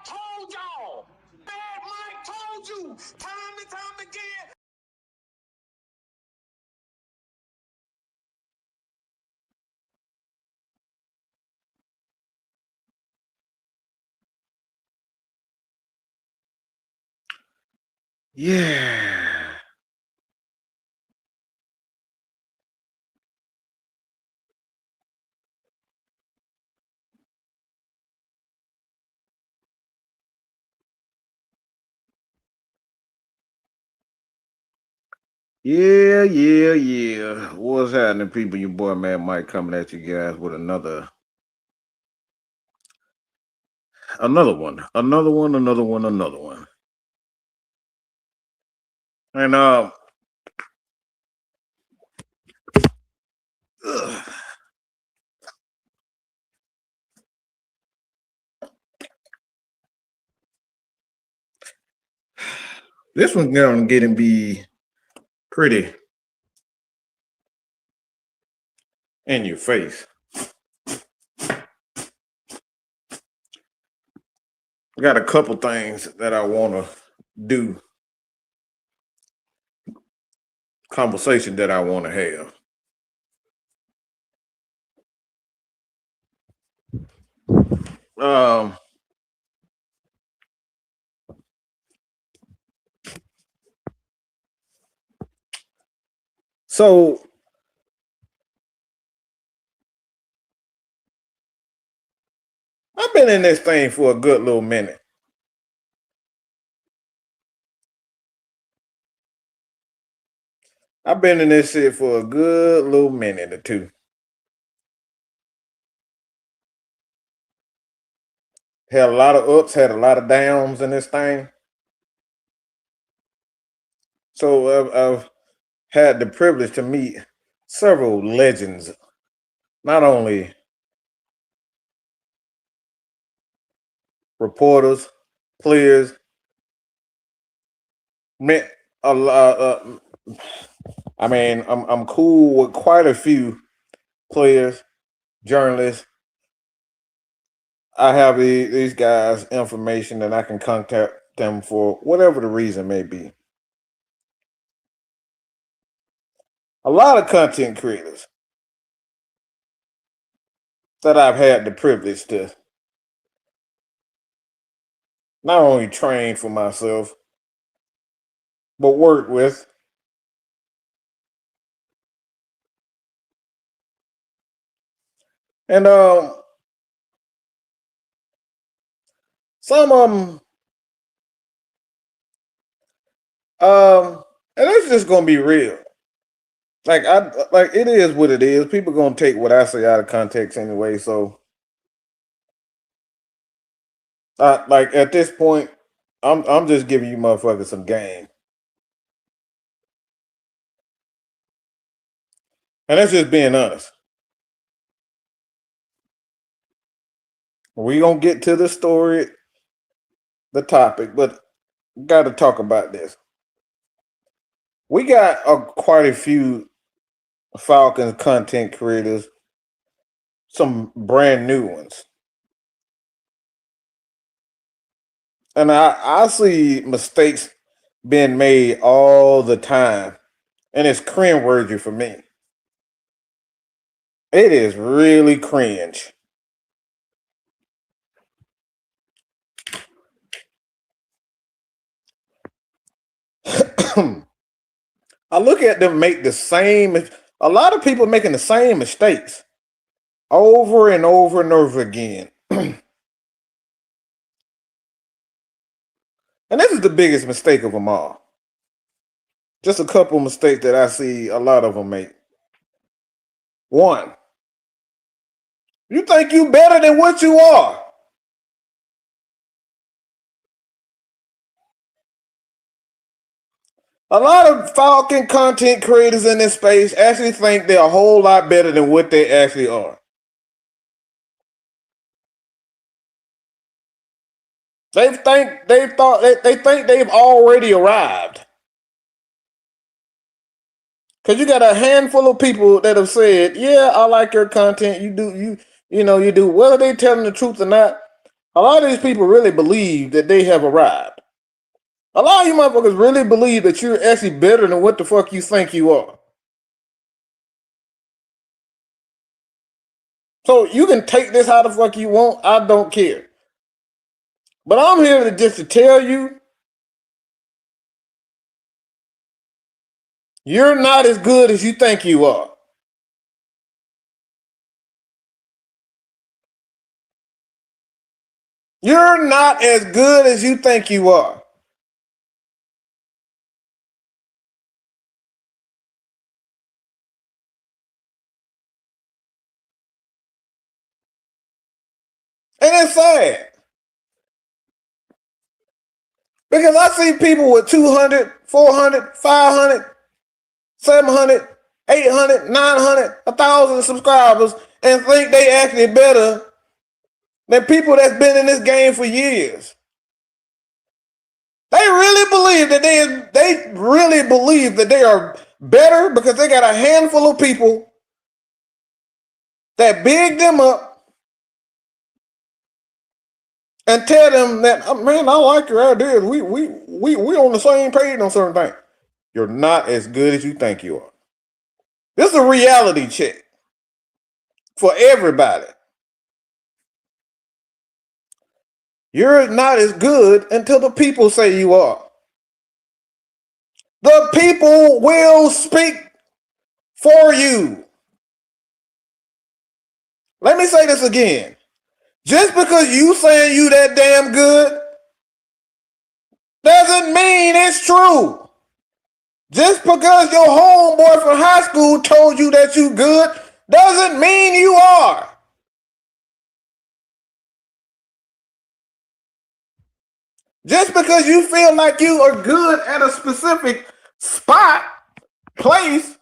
Mike told y'all. Bad Mike told you time and time again. Yeah. Yeah. What's happening, people? Your boy Man Mike coming at you guys with another one. And ugh, this one's gonna get and be pretty in your face. I got a couple things that I want to do, conversation that I want to have. Um, so I've been in this thing for a good little minute. I've been in this shit for a good little minute or two. Had a lot of ups, had a lot of downs in this thing. So I've had the privilege to meet several legends, not only reporters, players, met a lot. I mean, I'm cool with quite a few players, journalists. I have these guys' information and I can contact them for whatever the reason may be. A lot of content creators that I've had the privilege to not only train for myself, but work with. And some of them, and it's just gonna be real. Like it is what it is. People gonna take what I say out of context anyway. So, like at this point, I'm just giving you motherfuckers some game, and that's just being honest. We gonna get to the story, the topic, but got to talk about this. We got quite a few Falcons content creators, some brand new ones, and I see mistakes being made all the time, and it's cringeworthy for me. It is really cringe. I look at them make the same. A lot of people making the same mistakes over and over and over again. And this is the biggest mistake of them all. Just a couple mistakes that I see a lot of them make. One, you think you better than what you are. A lot of Falcon content creators in this space actually think they're a whole lot better than what they actually are. They think they've already arrived. Cause you got a handful of people that have said, "Yeah, I like your content. You do you know you do." Whether they telling the truth or not, A lot of these people really believe that they have arrived. A lot of you motherfuckers really believe that you're actually better than what the fuck you think you are. So you can take this how the fuck you want. I don't care. But I'm here to tell you, you're not as good as you think you are. You're not as good as you think you are. And it's sad. Because I see people with 200, 400, 500, 700, 800, 900, 1,000 subscribers and think they actually better than people that's been in this game for years. They really believe that they really believe that they are better because they got a handful of people that big them up and tell them that, oh, man, I like your ideas. We on the same page on certain things. You're not as good as you think you are. This is a reality check for everybody. You're not as good until the people say you are. The people will speak for you. Let me say this again. Just because you saying you that damn good doesn't mean it's true. Just because your homeboy from high school told you that you good doesn't mean you are. Just because you feel like you are good at a specific spot, place,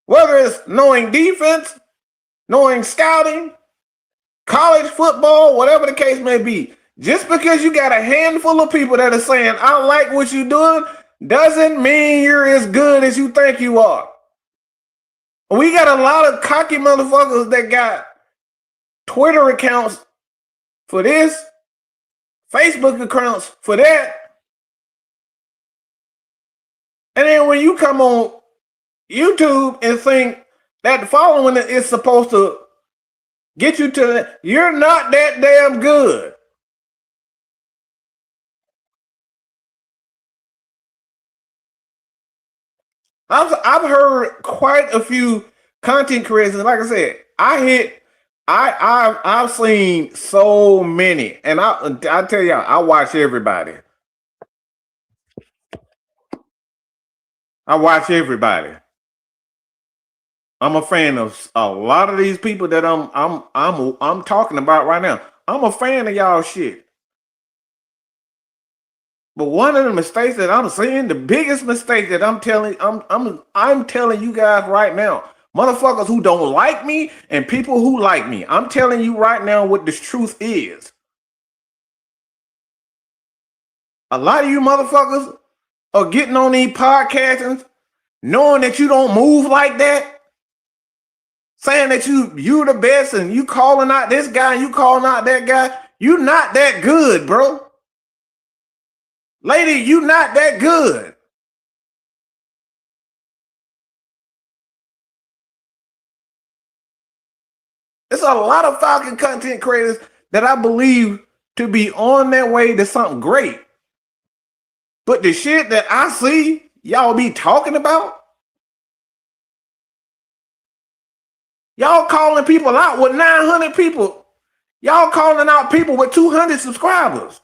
whether it's knowing defense, knowing scouting, college football, whatever the case may be, just because you got a handful of people that are saying, I like what you're doing, doesn't mean you're as good as you think you are. We got a lot of cocky motherfuckers that got Twitter accounts for this, Facebook accounts for that. And then when you come on YouTube and think that the following is supposed to get you to that, you're not that damn good. I've heard quite a few content creators, and like I said, I've seen so many, and I tell y'all, I watch everybody. I watch everybody. I'm a fan of a lot of these people that I'm talking about right now. I'm a fan of y'all shit. But one of the mistakes that I'm seeing, the biggest mistake that I'm telling you guys right now, motherfuckers who don't like me and people who like me, I'm telling you right now what this truth is. A lot of you motherfuckers are getting on these podcasts knowing that you don't move like that, saying that you the best and you calling out this guy and you calling out that guy. You not that good, bro. Lady, you not that good. There's a lot of Falcon content creators that I believe to be on their way to something great. But the shit that I see y'all be talking about, y'all calling people out with 900 people. Y'all calling out people with 200 subscribers.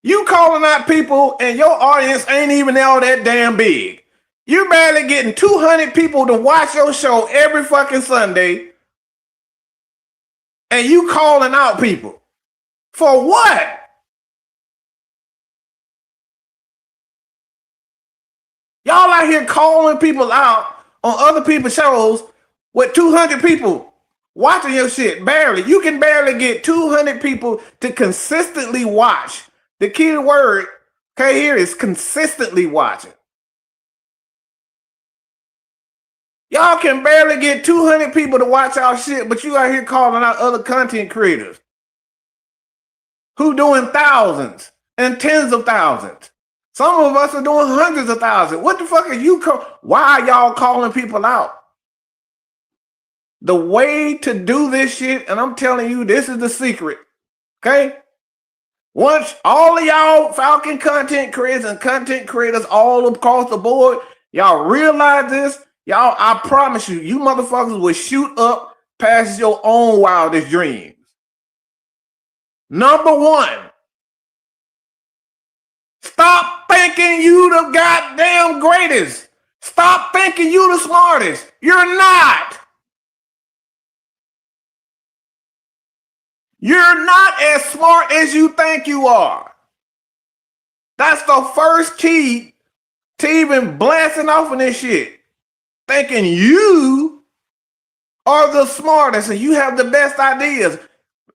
You calling out people and your audience ain't even all that damn big. You're barely getting 200 people to watch your show every fucking Sunday. And you calling out people. For what? Y'all out here calling people out on other people's shows with 200 people watching your shit. Barely. You can barely get 200 people to consistently watch The key word, okay, here is consistently watching. Y'all can barely get 200 people to watch our shit, but you out here calling out other content creators who doing thousands and tens of thousands. Some of us are doing hundreds of thousands. What the fuck are you why are y'all calling people out? The way to do this shit, and I'm telling you, this is the secret, okay? Once all of y'all Falcon content creators and content creators all across the board, y'all realize this, y'all, I promise you, you motherfuckers will shoot up past your own wildest dreams. Number one, stop thinking you the goddamn greatest. Stop thinking you the smartest. You're not. You're not as smart as you think you are. That's the first key to even blasting off in this shit. Thinking you are the smartest and you have the best ideas.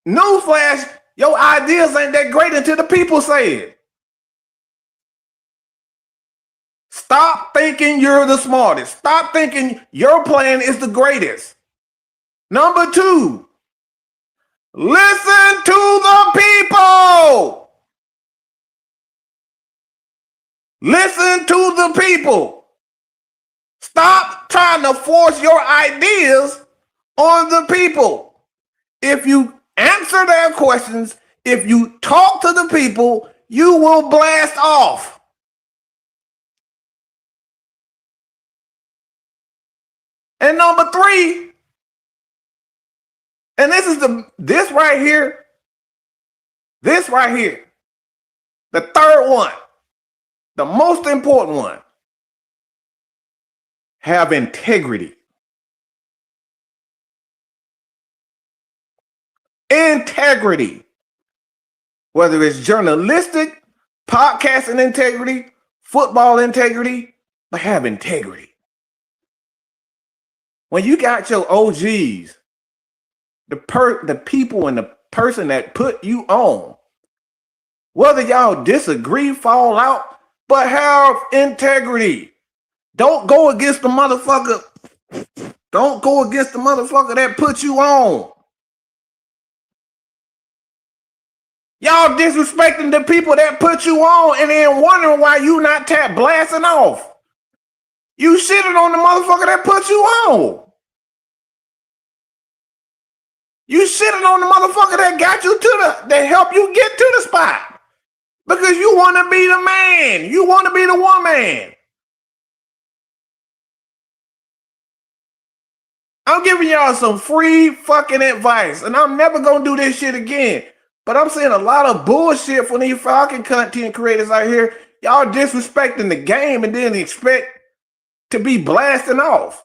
Newsflash, your ideas ain't that great until the people say it. Stop thinking you're the smartest. Stop thinking your plan is the greatest. Number two, listen to the people. Listen to the people. Stop trying to force your ideas on the people. If you answer their questions, if you talk to the people, you will blast off. And number three, and this right here, the third one, the most important one, have integrity. Integrity. Whether it's journalistic, podcasting integrity, football integrity, but have integrity. When you got your OGs, the people and the person that put you on, whether y'all disagree, fall out, but have integrity. Don't go against the motherfucker. Don't go against the motherfucker that put you on. Y'all disrespecting the people that put you on and then wondering why you not blasting off. You shitting on the motherfucker that put you on. You shitting on the motherfucker that got you that helped you get to the spot. Because you want to be the man. You want to be the woman. I'm giving y'all some free fucking advice, and I'm never gonna do this shit again. But I'm seeing a lot of bullshit from these Falcon content creators out here. Y'all disrespecting the game and then expect to be blasting off.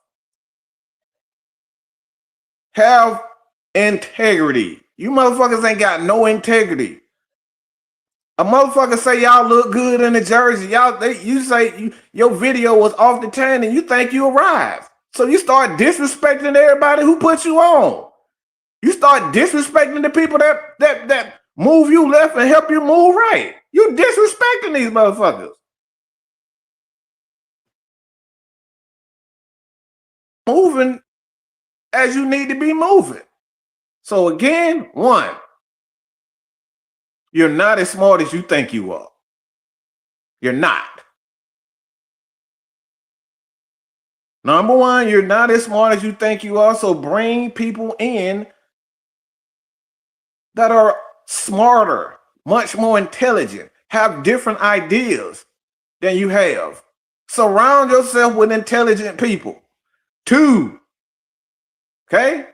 Have integrity. You motherfuckers ain't got no integrity. A motherfucker say y'all look good in the jersey. You say your video was off the chain and you think you arrived. So you start disrespecting everybody who put you on. You start disrespecting the people that move you left and help you move right. You disrespecting these motherfuckers. Moving as you need to be moving. So again, one, you're not as smart as you think you are. You're not. Number one, you're not as smart as you think you are. So bring people in that are smarter, much more intelligent, have different ideas than you have. Surround yourself with intelligent people. Two, okay?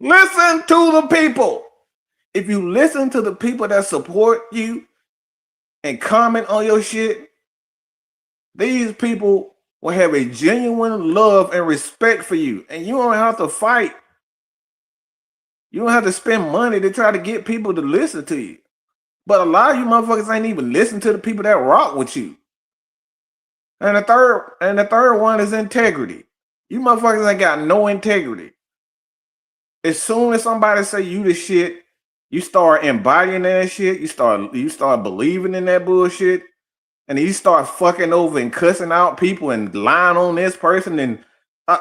Listen to the people. If you listen to the people that support you and comment on your shit, these people will have a genuine love and respect for you. And you don't have to fight. You don't have to spend money to try to get people to listen to you. But a lot of you motherfuckers ain't even listen to the people that rock with you. And the third one is integrity. You motherfuckers ain't got no integrity. As soon as somebody say you the shit, You start embodying that shit. You start believing in that bullshit, and you start fucking over and cussing out people and lying on this person, and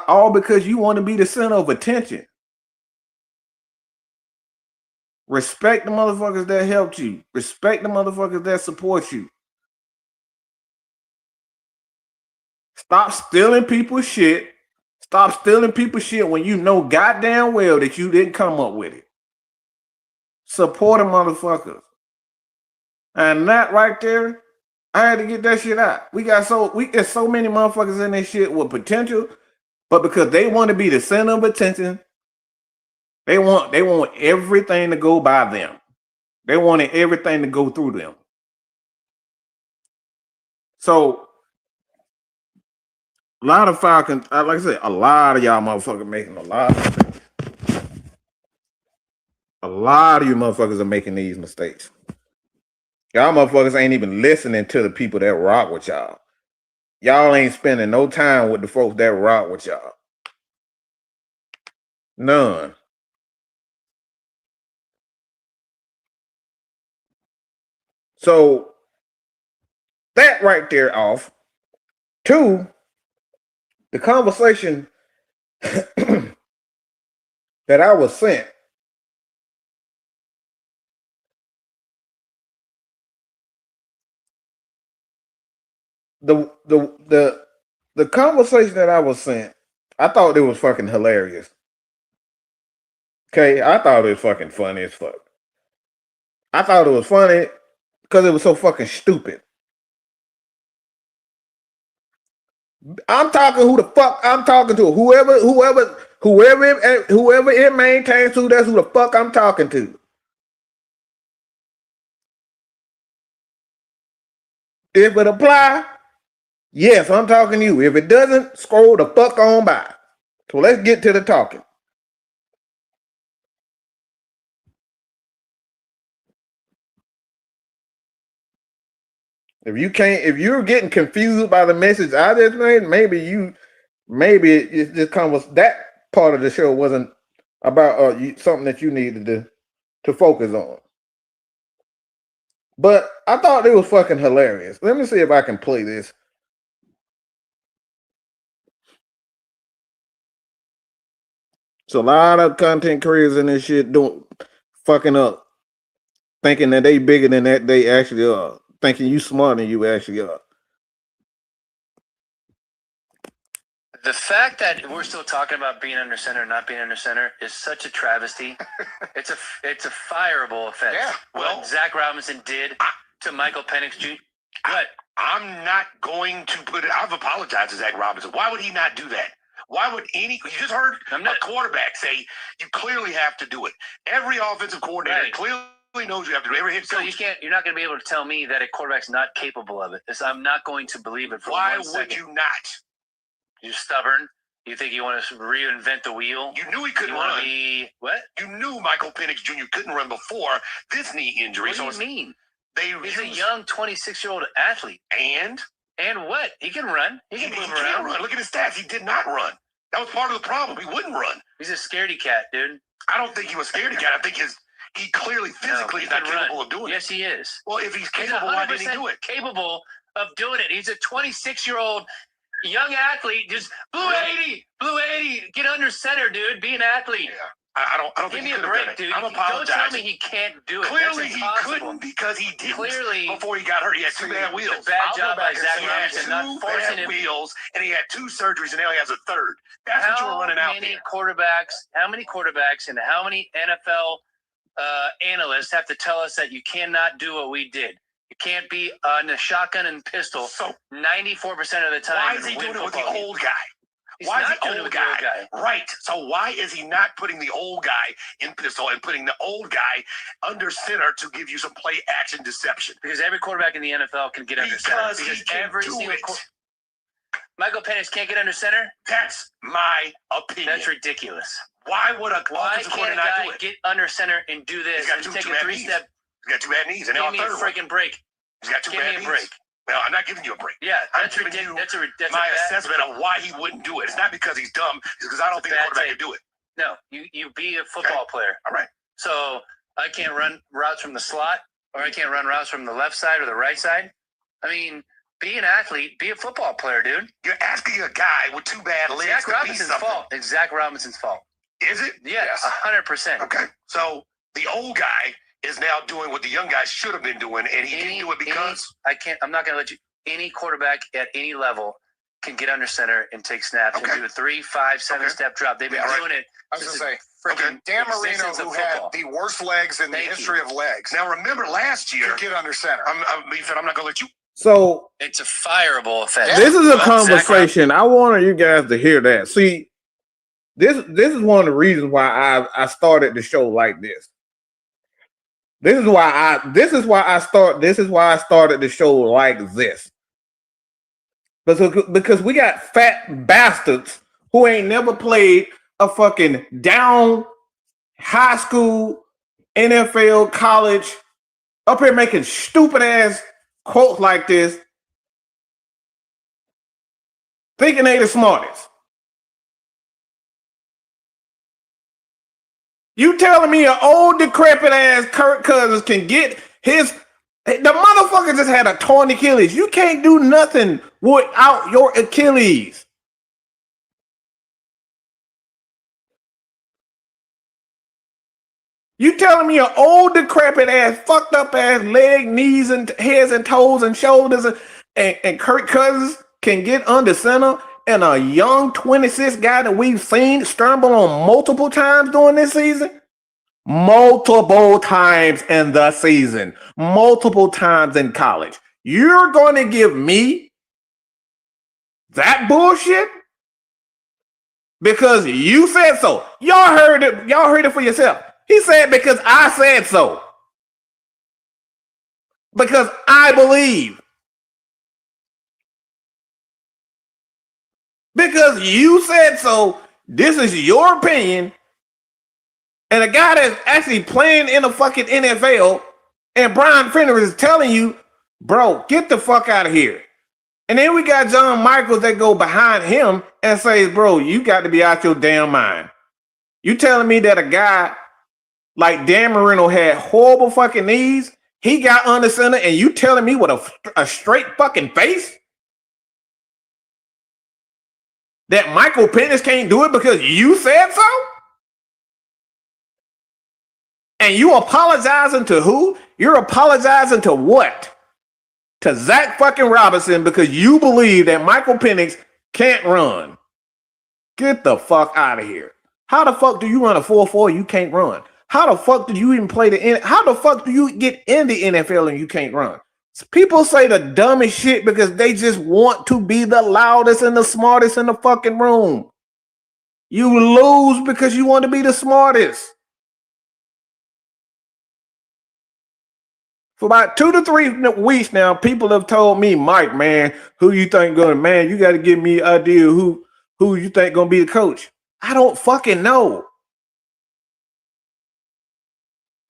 all because you want to be the center of attention. Respect the motherfuckers that helped you. Respect the motherfuckers that support you. Stop stealing people's shit. Stop stealing people's shit when you know goddamn well that you didn't come up with it. Support a motherfuckers. And that right there, I had to get that shit out. There's so many motherfuckers in this shit with potential, but because they want to be the center of attention, they want everything to go by them. They wanted everything to go through them. So a lot of Falcons, like I said, a lot of y'all motherfuckers making a lot of mistakes. A lot of you motherfuckers are making these mistakes. Y'all motherfuckers ain't even listening to the people that rock with y'all. Y'all ain't spending no time with the folks that rock with y'all. None. So that right there off. Two, the conversation that I was sent. The conversation that I was sent, I thought it was fucking hilarious. Okay, I thought it was fucking funny as fuck. I thought it was funny because it was so fucking stupid. I'm talking who the fuck I'm talking to. Whoever it maintains to, that's who the fuck I'm talking to. If it apply, yes, I'm talking to you. If it doesn't, scroll the fuck on by. So let's get to the talking. If you're getting confused by the message I just made, maybe it just comes, that part of the show wasn't about something that you needed to focus on. But I thought it was fucking hilarious. Let me see if I can play this. So a lot of content creators in this shit fucking up, thinking that they bigger than that they actually are, thinking you smarter than you actually are. The fact that we're still talking about being under center and not being under center is such a travesty. It's a fireable offense. Yeah, well, what Zach Robinson did to Michael Penix Jr. What? I'm not going to put it. I've apologized to Zach Robinson. Why would he not do that? Why would you just heard a quarterback say you clearly have to do it? Every offensive coordinator clearly knows you have to do it. Every head coach. So you're not going to be able to tell me that a quarterback's not capable of it. I'm not going to believe it for 1 second. Why would you not? You're stubborn. You think you want to reinvent the wheel? You knew he couldn't run. What? You knew Michael Penix Jr. couldn't run before this knee injury. What do you mean? He's a young 26-year-old athlete. And what? He can run. He can move around. Run. Look at his stats. He did not run. That was part of the problem. He wouldn't run. He's a scaredy cat, dude. I don't think he was scaredy cat. I think he clearly physically is not capable of doing it. Yes, he is. Well, if he's capable, why didn't he do it? Capable of doing it. He's a 26-year-old young athlete. Just blue 80, get under center, dude. Be an athlete. Yeah. I don't think he could have done it. Dude. I'm apologizing. Don't tell me he can't do it. Clearly he couldn't because he didn't. Clearly, before he got hurt, he had two bad wheels. Bad job by Zach Robinson not forcing him. Wheels, and he had two surgeries, and now he has a third. That's what you were running out there. How many quarterbacks and how many NFL analysts have to tell us that you cannot do what we did? You can't be on the shotgun and pistol 94% of the time. Why is he doing it with the old guy? Why is he old guy? Right. So why is he not putting the old guy in pistol and putting the old guy under center to give you some play action deception? Because every quarterback in the NFL can get under center. Because every single Michael Penix can't get under center? That's my opinion. That's ridiculous. Why would a offensive coordinator not do it? Get under center and do this and take a 3-step? He's got two bad knees, and give me a freaking break. He's got two bad knees. Give me a break. No, I'm not giving you a break. Yeah, that's my assessment of why he wouldn't do it. It's not because he's dumb. It's because I don't think the quarterback can do it. No, you be a football player. All right. So I can't run routes from the slot, or I can't run routes from the left side or the right side. I mean, be an athlete, be a football player, dude. You're asking a guy with 2 bad legs Zach to Robinson's be something. fault. It's Zach Robinson's fault. Is it? Yes, 100%. Okay. So the old guy is now doing what the young guy should have been doing, and he didn't do it because I'm not going to let you. Any quarterback at any level can get under center and take snaps and do a 3, 5, 7-step drop. They've been doing it. I was going to say, Dan Marino, who had the worst legs in the history of legs. Now, remember last year, to get under center. I'm not going to let you. So it's a fireable offense. This is a conversation. I wanted you guys to hear that. See, this is one of the reasons why I started the show like this. This is why I started the show like this. Because we got fat bastards who ain't never played a fucking down high school, NFL, college, up here making stupid ass quotes like this, thinking they the smartest. You telling me an old decrepit ass Kirk Cousins can get his... The motherfucker just had a torn Achilles. You can't do nothing without your Achilles. You telling me an old decrepit ass, fucked up ass leg, knees, and heads and toes and shoulders and Kirk Cousins can get under center, and a young 26 guy that we've seen stumble on multiple times during this season? Multiple times in the season, multiple times in college. You're going to give me that bullshit because you said so. Y'all heard it. Y'all heard it for yourself. He said because I said so. Because I believe. Because you said so. This is your opinion. And a guy that's actually playing in the fucking NFL, and Brian Fenner is telling you, bro, get the fuck out of here. And then we got John Michaels that go behind him and says, bro, you got to be out your damn mind. You telling me that a guy like Dan Marino had horrible fucking knees, he got under center, and you telling me with a straight fucking face that Michael Penix can't do it because you said so? And you apologizing to who? You're apologizing to what? To Zach fucking Robinson because you believe that Michael Penix can't run. Get the fuck out of here. How the fuck do you run a 4.4 you can't run? How the fuck do you even play how the fuck do you get in the NFL and you can't run? People say the dumbest shit because they just want to be the loudest and the smartest in the fucking room. You lose because you want to be the smartest. For about 2 to 3 weeks now, people have told me, Mike, man, who you think going, man, you got to give me an idea who you think going to be the coach. I don't fucking know.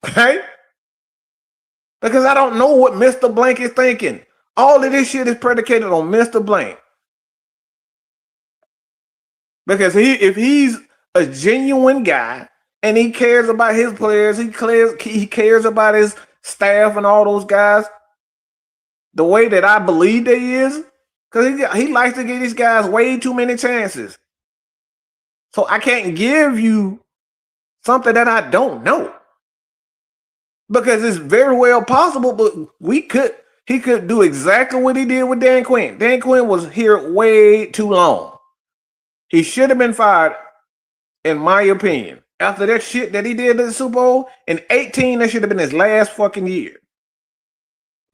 Okay? Because I don't know what Mr. Blank is thinking. All of this shit is predicated on Mr. Blank. Because if he's a genuine guy and he cares about his players, he cares about his staff and all those guys, the way that I believe that he is, because he likes to give these guys way too many chances. So I can't give you something that I don't know. Because it's very well possible, but he could do exactly what he did with Dan Quinn. Dan Quinn was here way too long. He should have been fired, in my opinion. After that shit that he did at the Super Bowl, in 2018, that should have been his last fucking year.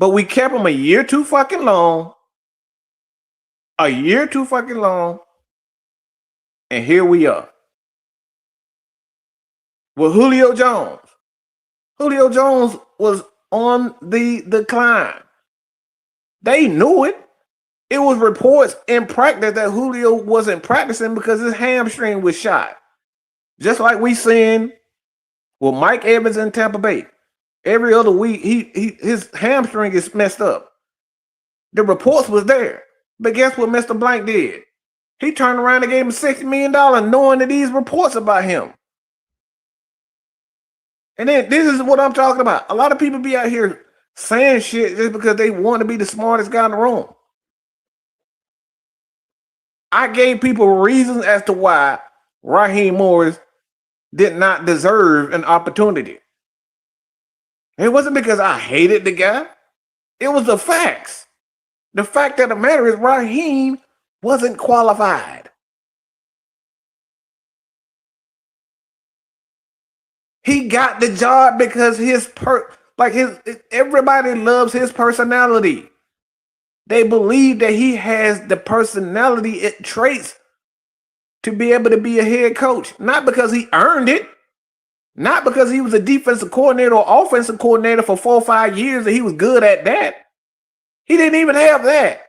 But we kept him a year too fucking long. A year too fucking long. And here we are. With Julio Jones. Julio Jones was on the decline. They knew it. It was reports in practice that Julio wasn't practicing because his hamstring was shot. Just like we seen with Mike Evans in Tampa Bay. Every other week, his hamstring is messed up. The reports was there. But guess what Mr. Blank did? He turned around and gave him $60 million knowing that these reports about him. And then this is what I'm talking about. A lot of people be out here saying shit just because they want to be the smartest guy in the room. I gave people reasons as to why Raheem Morris did not deserve an opportunity. It wasn't because I hated the guy. It was the facts. The fact of the matter is Raheem wasn't qualified. He got the job because everybody loves his personality. They believe that he has the personality traits to be able to be a head coach, not because he earned it, not because he was a defensive coordinator or offensive coordinator for 4 or 5 years and he was good at that. He didn't even have that.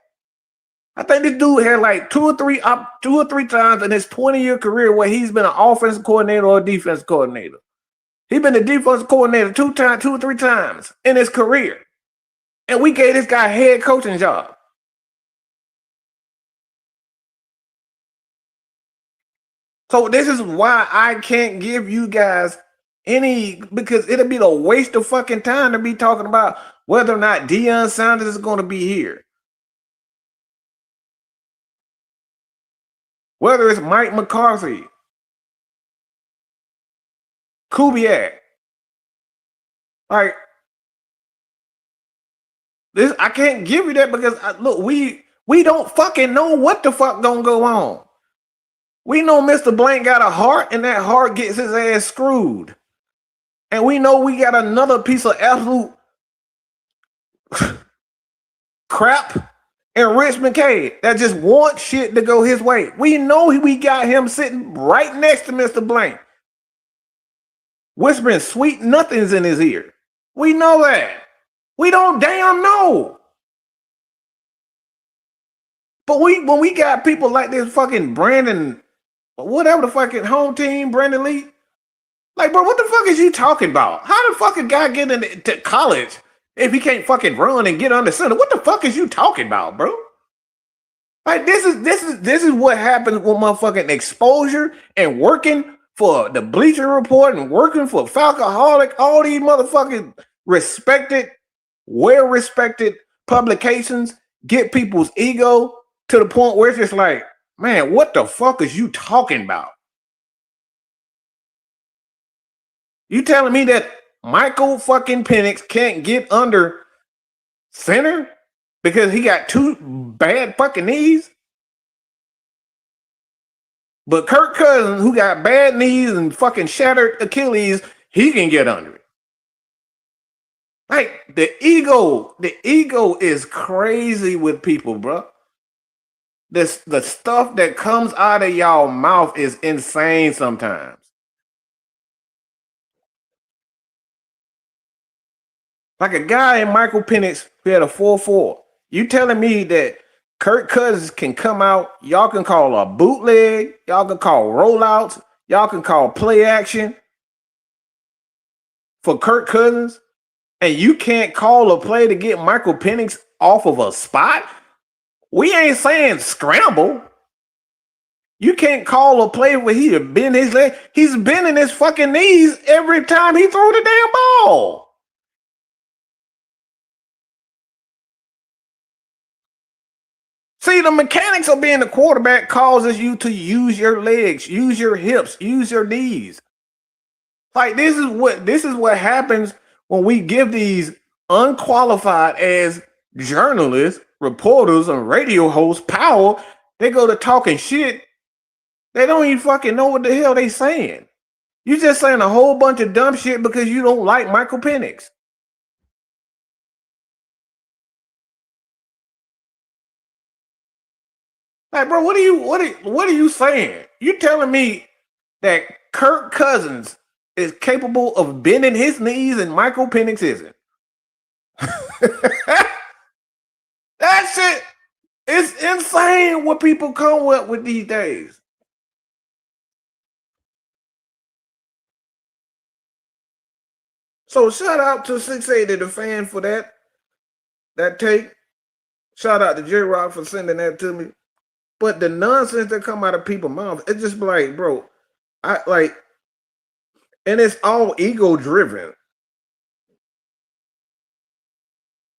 I think this dude had like two or three times in his 20-year career where he's been an offensive coordinator or a defensive coordinator. He's been a defensive coordinator 2 or 3 times in his career. And we gave this guy a head coaching job. So this is why I can't give you guys because it'll be a waste of fucking time to be talking about whether or not Deion Sanders is going to be here. Whether it's Mike McCarthy, Kubiak. Like, this, I can't give you that because look, we don't fucking know what the fuck gonna go on. We know Mr. Blank got a heart and that heart gets his ass screwed. And we know we got another piece of absolute crap in Rich McKay that just wants shit to go his way. We know we got him sitting right next to Mr. Blank, whispering sweet nothings in his ear. We know that. We don't damn know. But when we got people like this fucking Brandon, whatever the fucking home team, Brandon Lee, like, bro, what the fuck is you talking about? How the fuck a guy get into college if he can't fucking run and get under center? What the fuck is you talking about, bro? Like, this is what happens with motherfucking exposure and working for the Bleacher Report and working for Falcoholic, all these motherfucking respected, well-respected publications get people's ego to the point where it's just like, man, what the fuck is you talking about? You telling me that Michael fucking Penix can't get under center because he got 2 bad fucking knees? But Kirk Cousins, who got bad knees and fucking shattered Achilles, he can get under it. Like, the ego is crazy with people, bro. The stuff that comes out of y'all mouth is insane sometimes. Like a guy in Michael Penix who had a 4.4. You telling me that Kirk Cousins can come out, y'all can call a bootleg, y'all can call rollouts, y'all can call play action for Kirk Cousins, and you can't call a play to get Michael Penix off of a spot? We ain't saying scramble. You can't call a play where he bend his leg. He's bending his fucking knees every time he throw the damn ball. See, the mechanics of being a quarterback causes you to use your legs, use your hips, use your knees. Like, this is what happens when we give these unqualified as journalists, reporters, and radio hosts power. They go to talking shit. They don't even fucking know what the hell they saying. You just saying a whole bunch of dumb shit because you don't like Michael Penix. Like, bro, what are you saying? You telling me that Kirk Cousins is capable of bending his knees and Michael Penix isn't? That shit is insane what people come up with these days. So shout out to 680 the fan for that take. Shout out to J-Rock for sending that to me. But the nonsense that come out of people's mouths, it's just like, bro, And it's all ego driven.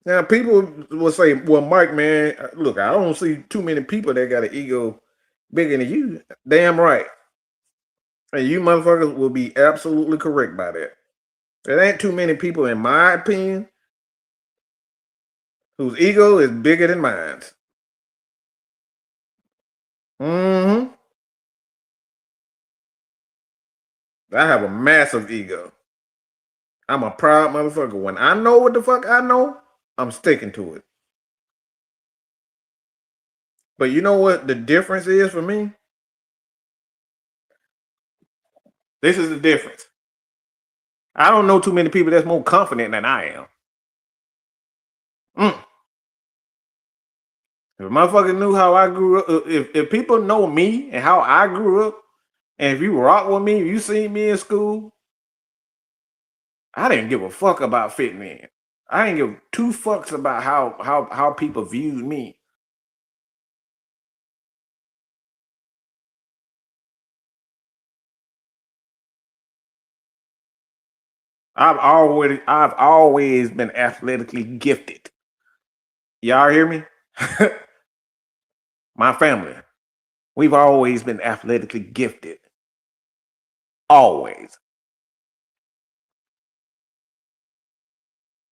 Now, people will say, well, Mike, man, look, I don't see too many people that got an ego bigger than you. Damn right. And you motherfuckers will be absolutely correct by that. There ain't too many people, in my opinion, whose ego is bigger than mine. Mm-hmm. I have a massive ego. I'm a proud motherfucker. When I know what the fuck I know, I'm sticking to it. But you know what the difference is for me? This is the difference. I don't know too many people that's more confident than I am. If a motherfucker knew how I grew up, if people know me and how I grew up, and if you rock with me, you see me in school, I didn't give a fuck about fitting in. I didn't give two fucks about how people viewed me. I've always been athletically gifted. Y'all hear me? My family, we've always been athletically gifted. Always.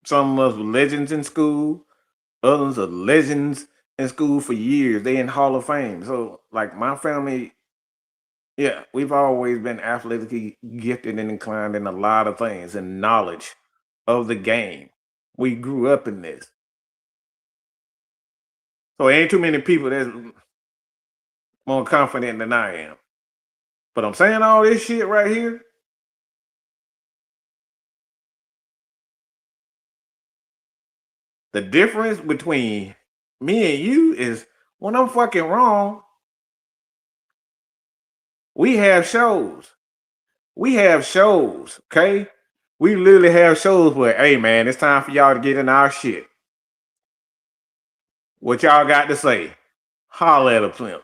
Some of us were legends in school. Others are legends in school for years. They in Hall of Fame. So, like my family, yeah, we've always been athletically gifted and inclined in a lot of things and knowledge of the game. We grew up in this. So ain't too many people that's more confident than I am. But I'm saying all this shit right here. The difference between me and you is when I'm fucking wrong, we have shows. We have shows, okay? We literally have shows where, hey man, it's time for y'all to get in our shit. What y'all got to say? Holler at a pimp.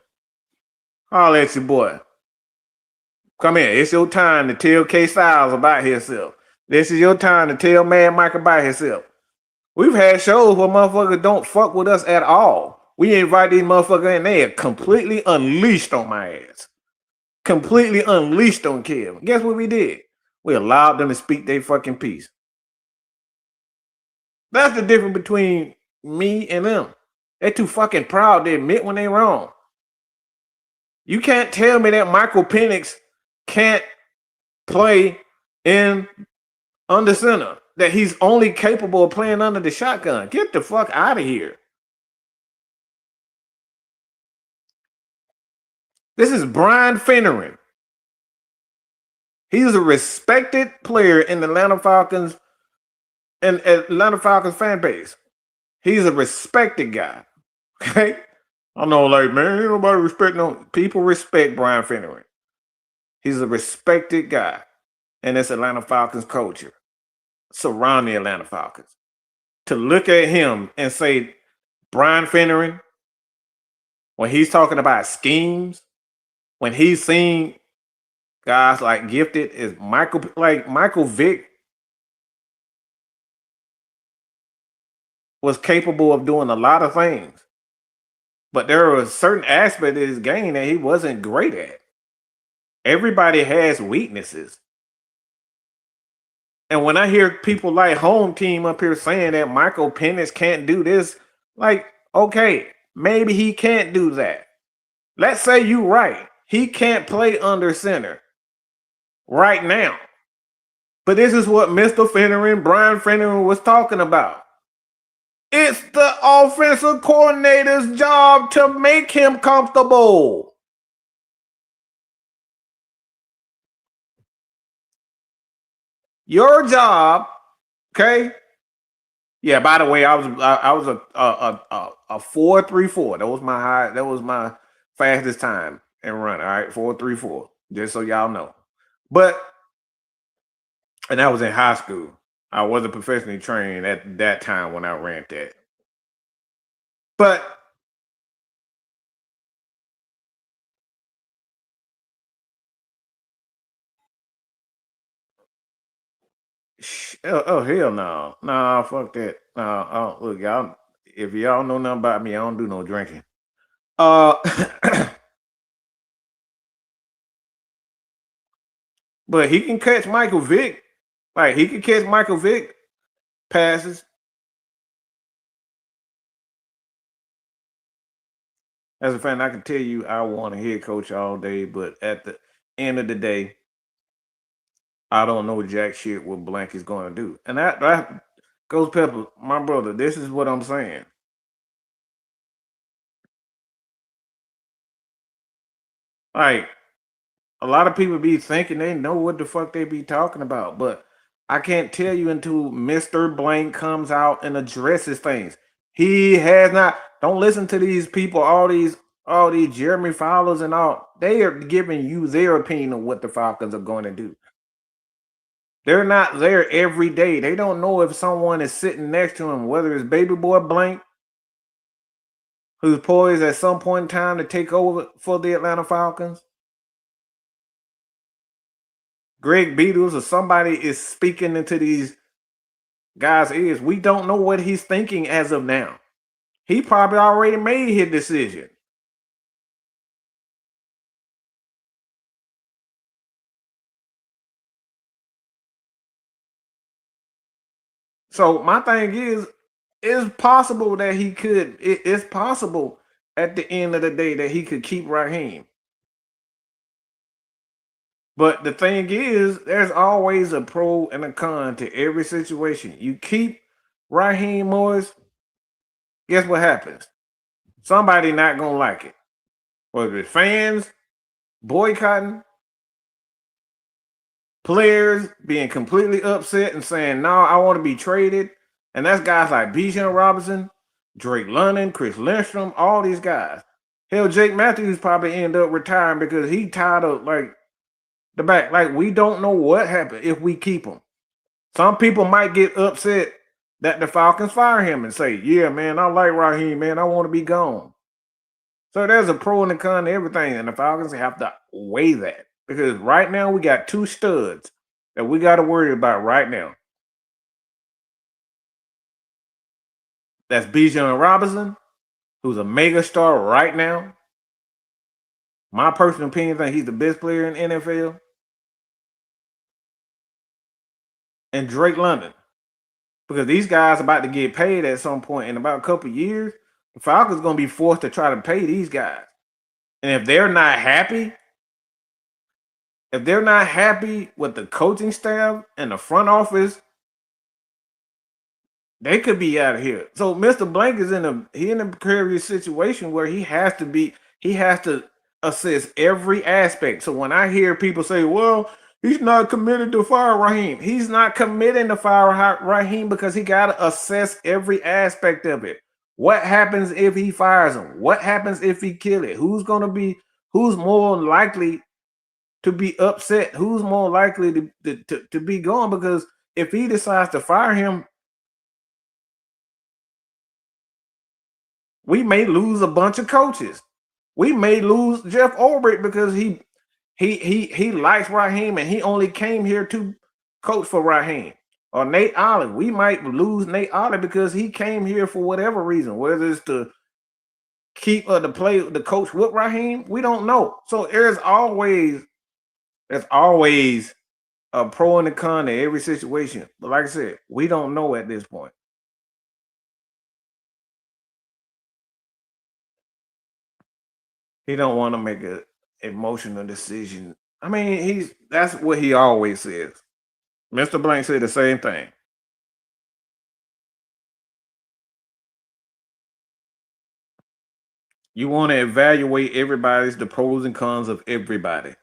Holler at your boy. Come here. It's your time to tell K Styles about himself. This is your time to tell Mad Mike about himself. We've had shows where motherfuckers don't fuck with us at all. We invite these motherfuckers in, they are completely unleashed on my ass. Completely unleashed on Kev. Guess what we did? We allowed them to speak their fucking piece. That's the difference between me and them. They're too fucking proud to admit when they're wrong. You can't tell me that Michael Penix can't play in under center, that he's only capable of playing under the shotgun. Get the fuck out of here. This is Brian Finneran. He's a respected player in the Atlanta Falcons and Atlanta Falcons fan base. He's a respected guy. Okay? I know, like, man, ain't nobody respect no people respect Brian Finneran. He's a respected guy in this Atlanta Falcons culture surrounding the Atlanta Falcons. To look at him and say, Brian Finneran, when he's talking about schemes, when he's seen guys like gifted is Michael Vick was capable of doing a lot of things. But there was certain aspects of his game that he wasn't great at. Everybody has weaknesses. And when I hear people like Home Team up here saying that Michael Penix can't do this, like, okay, maybe he can't do that. Let's say you're right. He can't play under center right now. But this is what Mr. Finneran, Brian Finneran was talking about. It's the offensive coordinator's job to make him comfortable. Your job, okay? Yeah. By the way, I was a 4.34. That was my high. That was my fastest time in running. All right, 4.34. Just so y'all know. And that was in high school. I wasn't professionally trained at that time when I ran that. But Oh hell no. Nah, fuck that. No, look, y'all, if y'all know nothing about me, I don't do no drinking. But he can catch Michael Vick. Like he can catch Michael Vick passes. As a fan, I can tell you I want a head coach all day, but at the end of the day, I don't know jack shit what Blank is going to do. And that goes Pepper, my brother. This is what I'm saying. Like a lot of people be thinking they know what the fuck they be talking about, but I can't tell you until Mr. Blank comes out and addresses things. He has not. Don't listen to these people, all these Jeremy Fowlers and all. They are giving you their opinion of what the Falcons are going to do. They're not there every day. They don't know if someone is sitting next to him, whether it's baby boy Blank, who's poised at some point in time to take over for the Atlanta Falcons, Greg Beatles, or somebody is speaking into these guys' ears. We don't know what he's thinking as of now. He probably already made his decision. So my thing is, it's possible that he could. It's possible at the end of the day that he could keep Raheem. But the thing is, there's always a pro and a con to every situation. You keep Raheem Morris, guess what happens? Somebody not gonna like it. Whether it's fans boycotting, players being completely upset and saying, no, I want to be traded. And that's guys like Bijan Robinson, Drake London, Chris Lindstrom, all these guys. Hell, Jake Matthews probably end up retiring because he tired of like the back. Like, we don't know what happened if we keep him. Some people might get upset that the Falcons fire him and say, yeah, man, I like Raheem, man. I want to be gone. So there's a pro and a con to everything, and the Falcons have to weigh that. Because right now we got two studs that we got to worry about right now. That's Bijan Robinson, who's a mega star right now. My personal opinion, I think he's the best player in the NFL. And Drake London. Because these guys are about to get paid at some point in about a couple of years. The Falcons are going to be forced to try to pay these guys. And if they're not happy with the coaching staff and the front office, they could be out of here. So Mr. Blank is in a precarious situation where he has to assess every aspect. So when I hear people say, well, he's not committed to fire Raheem, he's not committing to fire Raheem because he got to assess every aspect of it. What happens if he fires him? What happens if he kill it? Who's more likely to be upset? Who's more likely to be gone? Because if he decides to fire him, we may lose a bunch of coaches. We may lose Jeff Ulbrich because he likes Raheem and he only came here to coach for Raheem. Or Nate Ollie. We might lose Nate Ollie because he came here for whatever reason, whether it's to keep the coach with Raheem. We don't know. So there's always a pro and a con to every situation. But like I said, we don't know at this point. He don't want to make an emotional decision. I mean, that's what he always says. Mr. Blank said the same thing. You want to evaluate the pros and cons of everybody.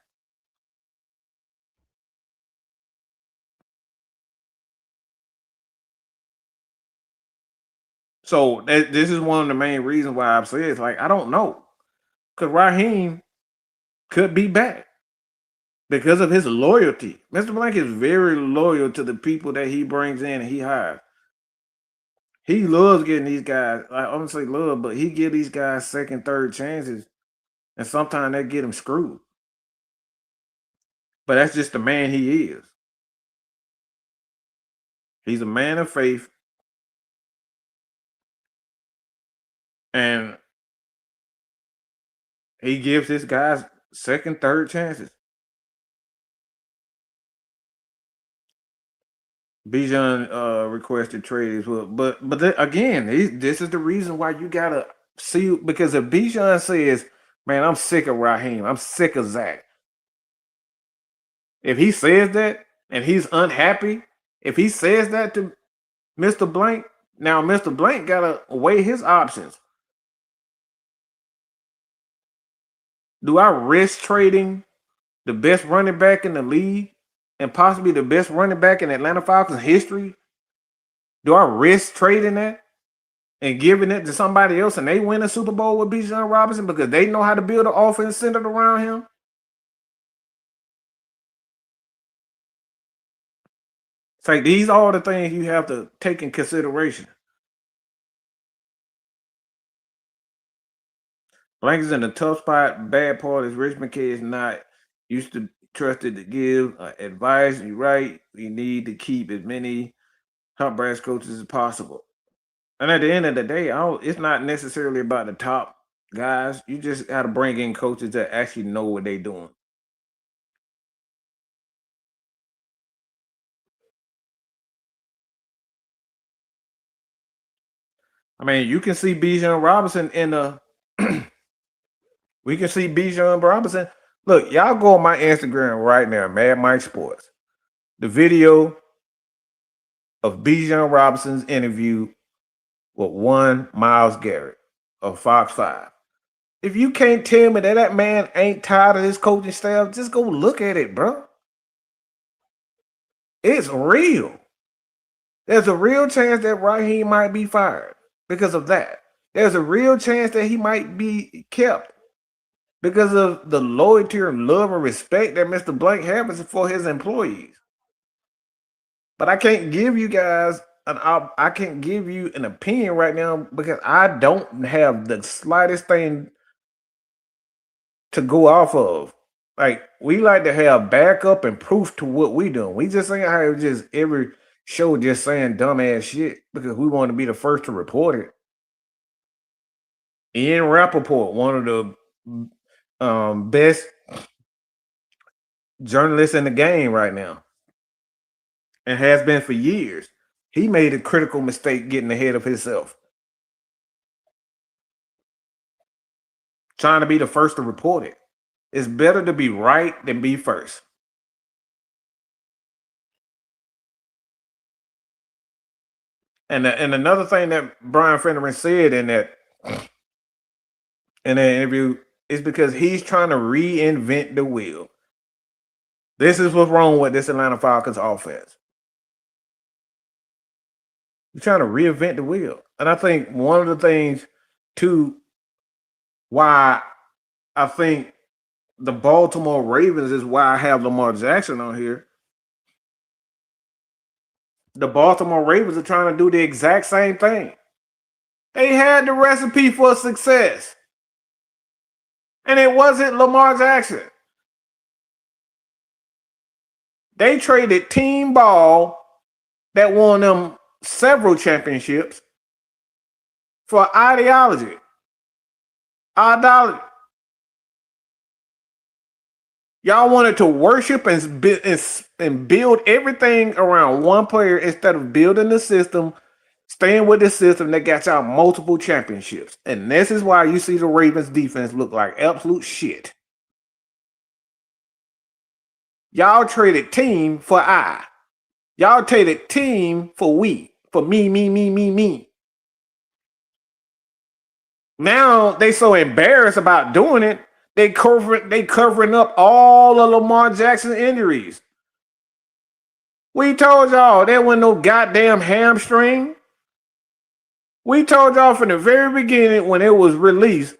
So this is one of the main reasons why I've said it's like, I don't know. Because Raheem could be back because of his loyalty. Mr. Blank is very loyal to the people that he brings in and he hires. He loves getting these guys. I don't say love, but he give these guys second, third chances. And sometimes they get him screwed. But that's just the man he is. He's a man of faith. And he gives his guys second, third chances. Bijan requested trade as well. But again, this is the reason why you got to see, because if Bijan says, man, I'm sick of Raheem, I'm sick of Zach. If he says that and he's unhappy, if he says that to Mr. Blank, now Mr. Blank got to weigh his options. Do I risk trading the best running back in the league and possibly the best running back in Atlanta Falcons history? Do I risk trading that and giving it to somebody else and they win a Super Bowl with Bijan Robinson because they know how to build an offense centered around him? It's like these are all the things you have to take in consideration. Blank is in a tough spot. Bad part is Richmond kid is not used to trusted to give advice. You're right. We need to keep as many top brass coaches as possible. And at the end of the day, it's not necessarily about the top guys. You just got to bring in coaches that actually know what they're doing. I mean, you can see Bijan Robinson in the we can see Bijan Robinson. Look, y'all go on my Instagram right now, Mad Mike Sports. The video of Bijan Robinson's interview with one Myles Garrett of Fox 5. If you can't tell me that man ain't tired of his coaching staff, just go look at it, bro. It's real. There's a real chance that Raheem might be fired because of that. There's a real chance that he might be kept because of the loyalty and love and respect that Mr. Blank has for his employees. But I can't give you guys I can't give you an opinion right now because I don't have the slightest thing to go off of. Like, we like to have backup and proof to what we doing. We just ain't have just every show just saying dumbass shit because we want to be the first to report it. Ian Rappaport, one of the best journalists in the game right now, and has been for years. He made a critical mistake getting ahead of himself. Trying to be the first to report it. It's better to be right than be first. And another thing that Brian Fenneman said in that interview is because he's trying to reinvent the wheel. This is what's wrong with this Atlanta Falcons offense. You're trying to reinvent the wheel. And I think one of the things, too, why I think the Baltimore Ravens is why I have Lamar Jackson on here. The Baltimore Ravens are trying to do the exact same thing. They had the recipe for success. And it wasn't Lamar Jackson. They traded team ball that won them several championships for ideology. Idolatry. Y'all wanted to worship and build everything around one player instead of building the system, staying with the system that got y'all multiple championships. And this is why you see the Ravens defense look like absolute shit. Y'all traded team for I. Y'all traded team for we. For me. Now they so embarrassed about doing it, they covering up all of Lamar Jackson injuries. We told y'all there wasn't no goddamn hamstring. We told y'all from the very beginning when it was released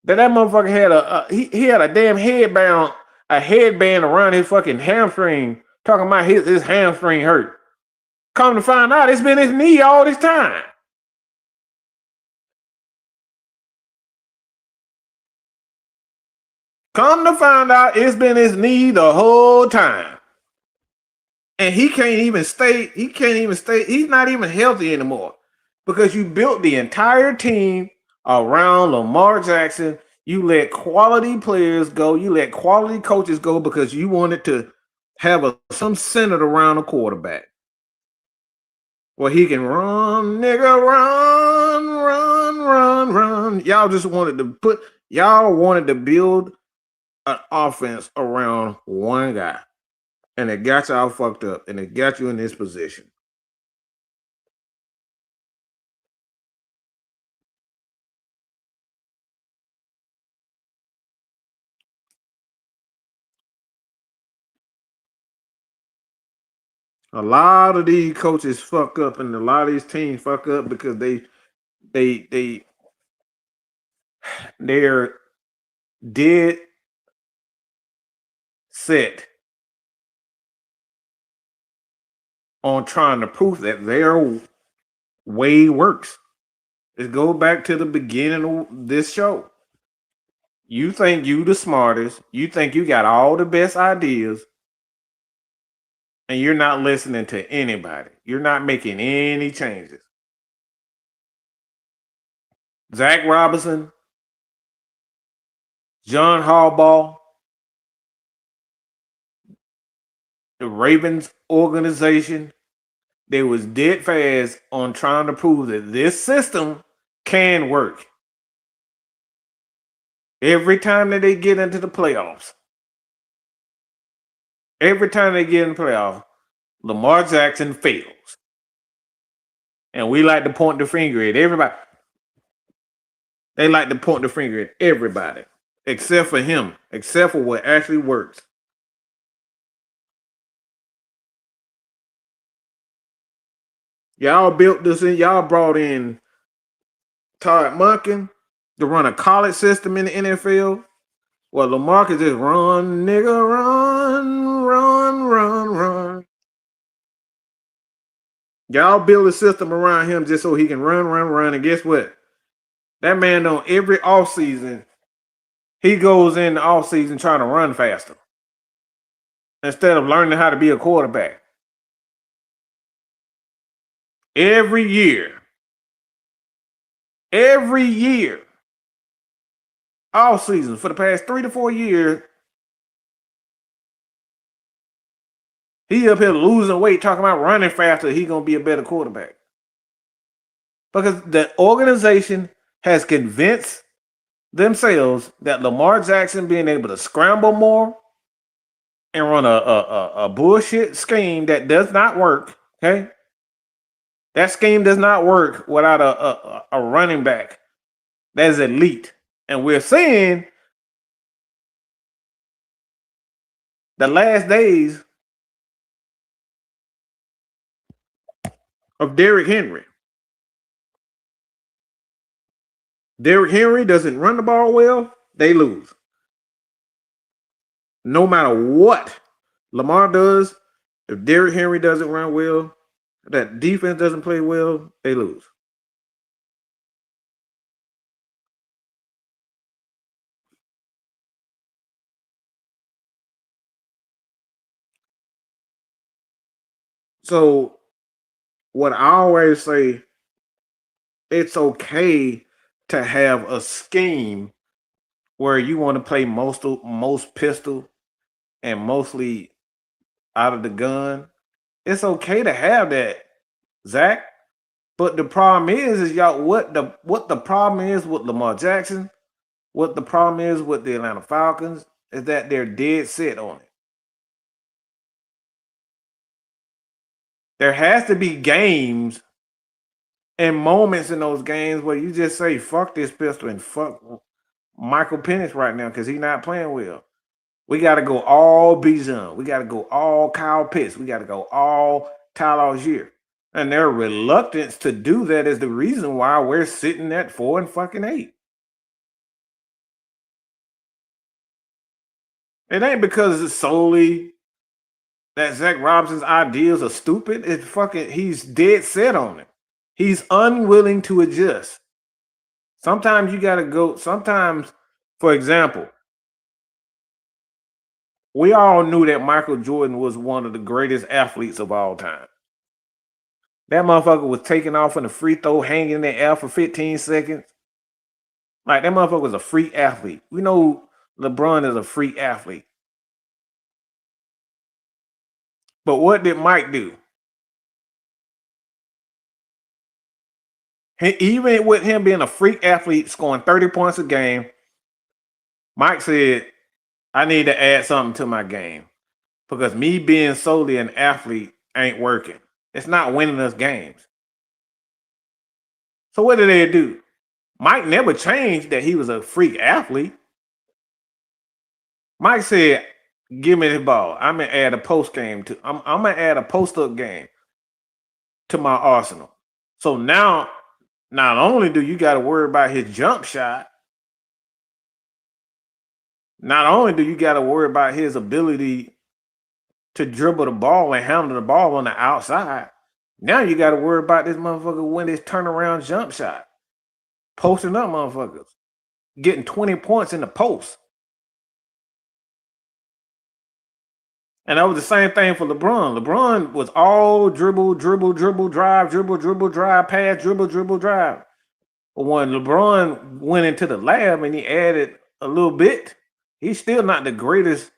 that motherfucker had he had a damn headband around his fucking hamstring, talking about his hamstring hurt. Come to find out, it's been his knee all this time. Come to find out, it's been his knee the whole time. And he can't even stay. He's not even healthy anymore because you built the entire team around Lamar Jackson. You let quality players go. You let quality coaches go because you wanted to have some centered around a quarterback where he can run, nigga, run. Y'all wanted to build an offense around one guy. And it got y'all fucked up, and it got you in this position. A lot of these coaches fuck up, and a lot of these teams fuck up because they're dead set on trying to prove that their way works. Let's go back to the beginning of this show. You think you the smartest. You think you got all the best ideas, and you're not listening to anybody. You're not making any changes. Zach Robinson, John Harbaugh, the Ravens organization, they was dead fast on trying to prove that this system can work. Every time that they get into the playoffs, Lamar Jackson fails. And we like to point the finger at everybody. They like to point the finger at everybody, except for him, except for what actually works. Y'all built this in, y'all brought in Todd Monken to run a college system in the NFL. Well, Lamar can just run, nigga, run. Y'all build a system around him just so he can run. And guess what? That man on every offseason, he goes in the offseason trying to run faster instead of learning how to be a quarterback. Every year, all seasons for the past 3 to 4 years, he up here losing weight, talking about running faster. He gonna be a better quarterback because the organization has convinced themselves that Lamar Jackson being able to scramble more and run a bullshit scheme that does not work. Okay, that scheme does not work without a running back that is elite. And we're seeing the last days of Derrick Henry. Derrick Henry doesn't run the ball well, they lose. No matter what Lamar does, if Derrick Henry doesn't run well, that defense doesn't play well, they lose. So what I always say, it's okay to have a scheme where you want to play most pistol and mostly out of the gun. It's okay to have that, Zach. But the problem is y'all what the problem is with Lamar Jackson, what the problem is with the Atlanta Falcons is that they're dead set on it. There has to be games and moments in those games where you just say, fuck this pistol and fuck Michael Penix right now because he's not playing well. We got to go all Bijan. We got to go all Kyle Pitts. We got to go all Tyler Algier. And their reluctance to do that is the reason why we're sitting at 4-8. It ain't because it's solely that Zach Robinson's ideas are stupid. It's fucking, he's dead set on it. He's unwilling to adjust. Sometimes you got to go, sometimes, for example, we all knew that Michael Jordan was one of the greatest athletes of all time. That motherfucker was taking off in the free throw, hanging in the air for 15 seconds. Like, that motherfucker was a freak athlete. We know LeBron is a freak athlete. But what did Mike do? Even with him being a freak athlete, scoring 30 points a game, Mike said, I need to add something to my game because me being solely an athlete ain't working. It's not winning us games. So what did they do? Mike never changed that he was a freak athlete. Mike said, give me the ball. I'm gonna add a post game to I'm gonna add a post-up game to my arsenal. So now, not only do you got to worry about his jump shot, not only do you got to worry about his ability to dribble the ball and handle the ball on the outside, now you got to worry about this motherfucker when his turnaround jump shot. Posting up motherfuckers. Getting 20 points in the post. And that was the same thing for LeBron. LeBron was all dribble, drive, pass, dribble, drive. But when LeBron went into the lab and he added a little bit, he's still not the greatest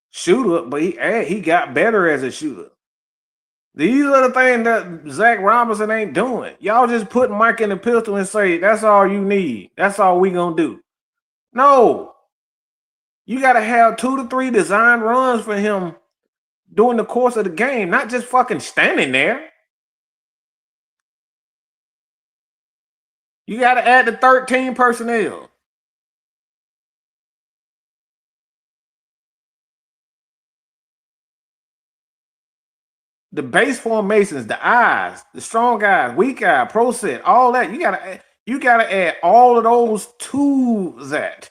shooter, but he got better as a shooter. These are the things that Zach Robinson ain't doing. Y'all just put Mike in the pistol and say, that's all you need. That's all we gonna do. No. You got to have 2 to 3 design runs for him during the course of the game, not just fucking standing there. You got to add the 13 personnel. The base formations, the eyes, the strong eyes, weak eye, pro set, all that. You gotta add all of those to that.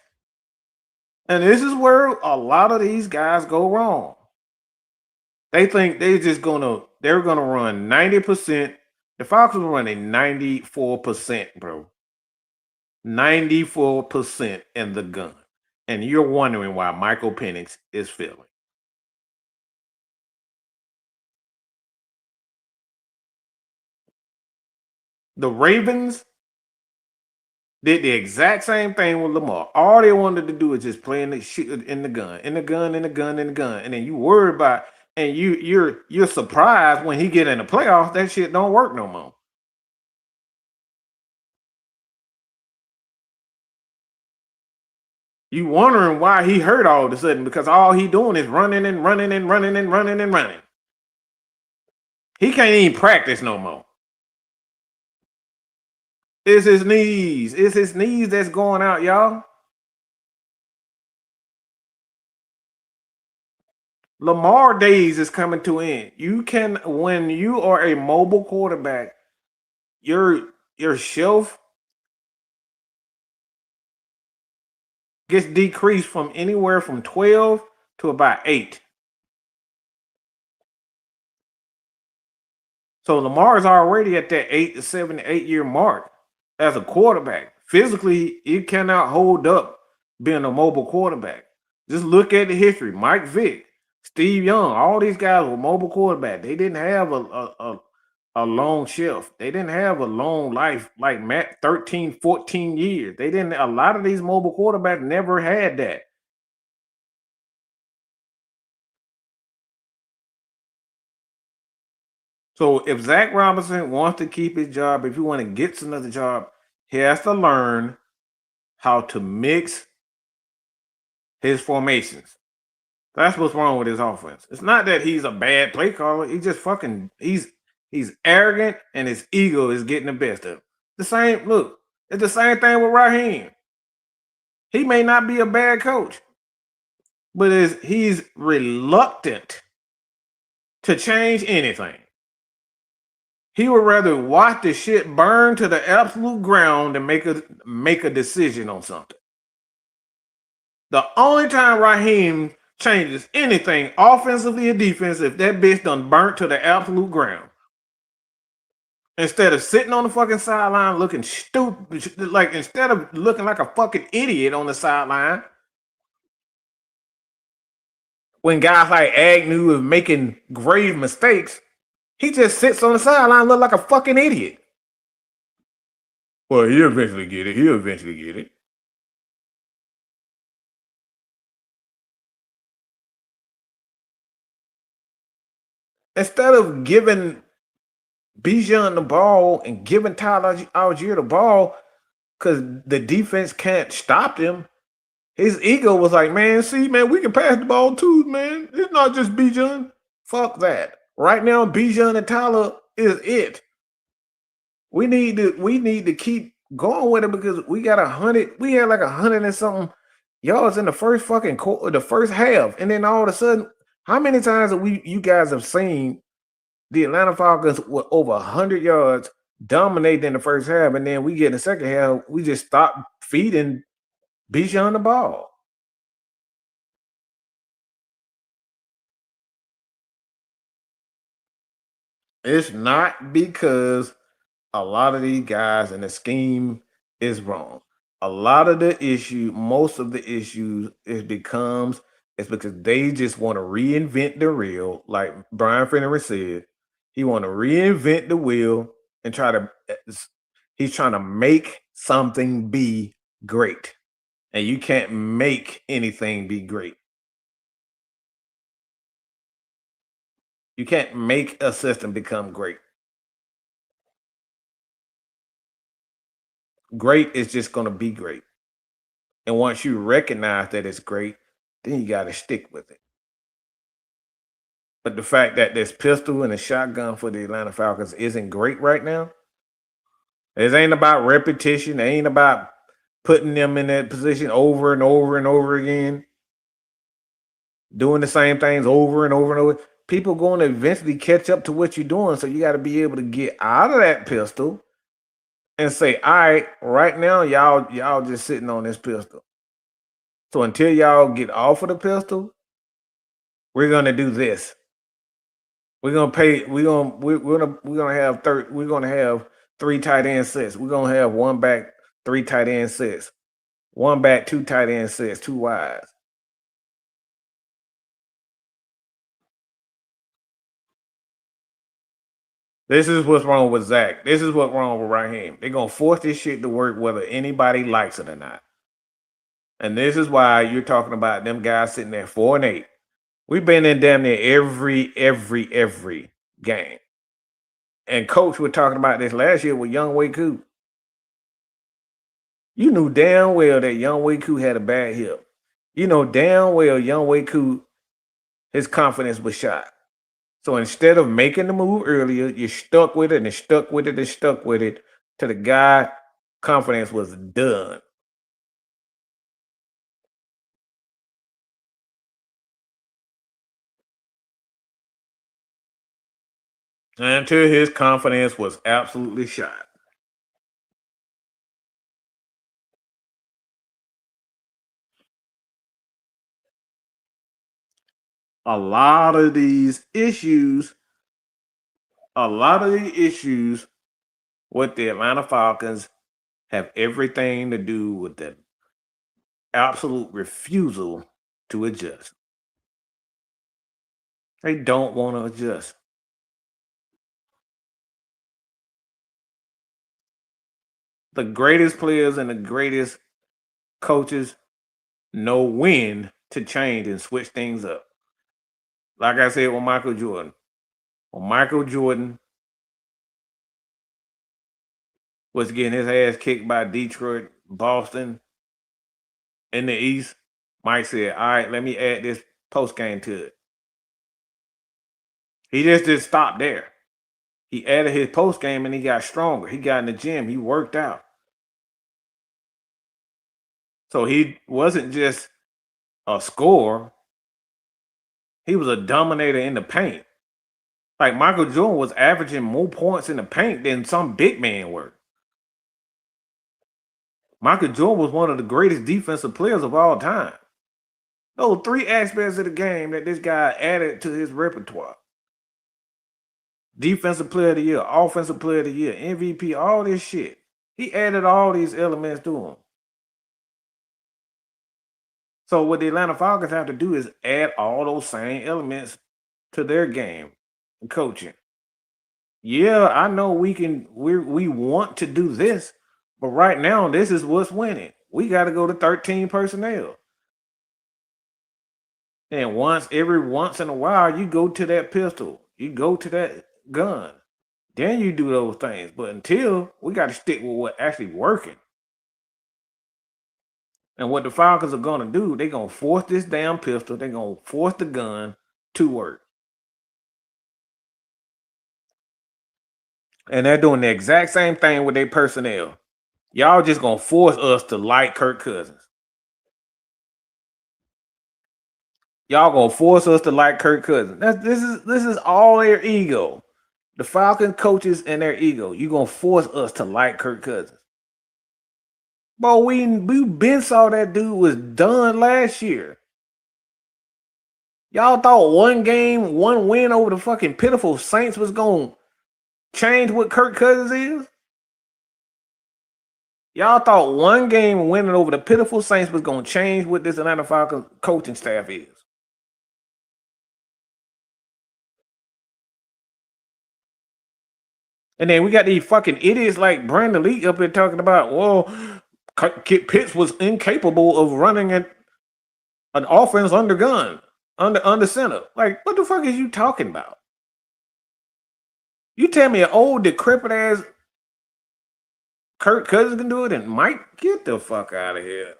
And this is where a lot of these guys go wrong. They think they're gonna run 90%. The Falcons are running 94%, bro. 94% in the gun. And you're wondering why Michael Penix is failing. The Ravens did the exact same thing with Lamar. All they wanted to do is just play in the gun. And then you worry about, and you're surprised when he get in the playoffs, that shit don't work no more. You wondering why he hurt all of a sudden, because all he doing is running. He can't even practice no more. It's his knees. It's his knees that's going out, y'all. Lamar days is coming to an end. When you are a mobile quarterback, your shelf gets decreased from anywhere from 12 to about 8. So Lamar is already at that 8 to 7 to 8 year mark as a quarterback. Physically, he cannot hold up being a mobile quarterback. Just look at the history. Mike Vick, Steve Young, all these guys were mobile quarterbacks. They didn't have a long shelf. They didn't have a long life like Matt, 13, 14 years. A lot of these mobile quarterbacks never had that. So if Zach Robinson wants to keep his job, if he want to get another job, he has to learn how to mix his formations. That's what's wrong with his offense. It's not that he's a bad play caller. He just he's arrogant and his ego is getting the best of him. It's the same thing with Raheem. He may not be a bad coach, but he's reluctant to change anything. He would rather watch the shit burn to the absolute ground than make a decision on something. The only time Raheem changes anything offensively or defensively, if that bitch done burnt to the absolute ground. Instead of sitting on the fucking sideline looking stupid, like instead of looking like a fucking idiot on the sideline, when guys like Agnew is making grave mistakes, he just sits on the sideline, look like a fucking idiot. Well, he'll eventually get it. He'll eventually get it. Instead of giving Bijan the ball and giving Tyler Algier the ball because the defense can't stop him, his ego was like, man, see, man, we can pass the ball too, man. It's not just Bijan. Fuck that. Right now, Bijan and Tyler is it. We need to keep going with it because we got 100. We had like 100 and something yards in the first fucking quarter, the first half, and then all of a sudden, how many times have you guys have seen the Atlanta Falcons with over 100 yards dominating in the first half, and then we get in the second half, we just stop feeding Bijan the ball. It's not because a lot of these guys and the scheme is wrong. A lot of the issue, most of the issues, it's because they just want to reinvent the wheel, like Brian Finnery said. He want to reinvent the wheel and he's trying to make something be great. And you can't make anything be great. You can't make a system become great. Great is just going to be great. And once you recognize that it's great, then you got to stick with it. But the fact that this pistol and a shotgun for the Atlanta Falcons isn't great right now, it ain't about repetition. It ain't about putting them in that position over and over and over again, doing the same things over and over and over. People going to eventually catch up to what you're doing, so you got to be able to get out of that pistol and say, all right, right now, y'all just sitting on this pistol. So until y'all get off of the pistol, we're gonna do this. We're gonna have 3 tight end sets. We're gonna have 1 back, 3 tight end sets. 1 back, 2 tight end sets, 2 wides. This is what's wrong with Zach. This is what's wrong with Raheem. They're gonna force this shit to work whether anybody likes it or not. And this is why you're talking about them guys sitting there 4-8. We've been in damn near every game. And Coach was talking about this last year with Young Wei Koo. You knew damn well that Young Wei Koo had a bad hip. You know damn well Young Wei Koo, his confidence was shot. So instead of making the move earlier, you stuck with it and stuck with it and stuck with it till the guy confidence was done. Until his confidence was absolutely shot. A lot of the issues with the Atlanta Falcons have everything to do with the absolute refusal to adjust. They don't want to adjust. The greatest players and the greatest coaches know when to change and switch things up. Like I said with Michael Jordan. When Michael Jordan was getting his ass kicked by Detroit, Boston in the East, Mike said, all right, let me add this post game to it. He just didn't stop there. He added his post game and he got stronger. He got in the gym. He worked out. So he wasn't just a scorer. He was a dominator in the paint. Like Michael Jordan was averaging more points in the paint than some big man were. Michael Jordan was one of the greatest defensive players of all time. Those 3 aspects of the game that this guy added to his repertoire. Defensive player of the year, offensive player of the year, MVP, all this shit. He added all these elements to him. So what the Atlanta Falcons have to do is add all those same elements to their game and coaching. Yeah, I know we want to do this, but right now this is what's winning. We got to go to 13 personnel. And every once in a while, you go to that pistol, you go to that gun, then you do those things. But until we got to stick with what actually working. And what the Falcons are gonna do, they're gonna force this damn pistol, they're gonna force the gun to work. And they're doing the exact same thing with their personnel. Y'all just gonna force us to like Kirk Cousins. Y'all gonna force us to like Kirk Cousins. This is all their ego. The Falcons coaches and their ego. You gonna force us to like Kirk Cousins. Bro, we been saw that dude was done last year. Y'all thought one game, one win over the fucking pitiful Saints was gonna change what Kirk Cousins is? Y'all thought one game winning over the pitiful Saints was gonna change what this Atlanta Falcons coaching staff is. And then we got these fucking idiots like Brandon Lee up here talking about, well, Pitts was incapable of running an offense under gun, under center. Like, what the fuck is you talking about? You tell me an old decrepit ass Kirk Cousins can do it, and Mike, get the fuck out of here.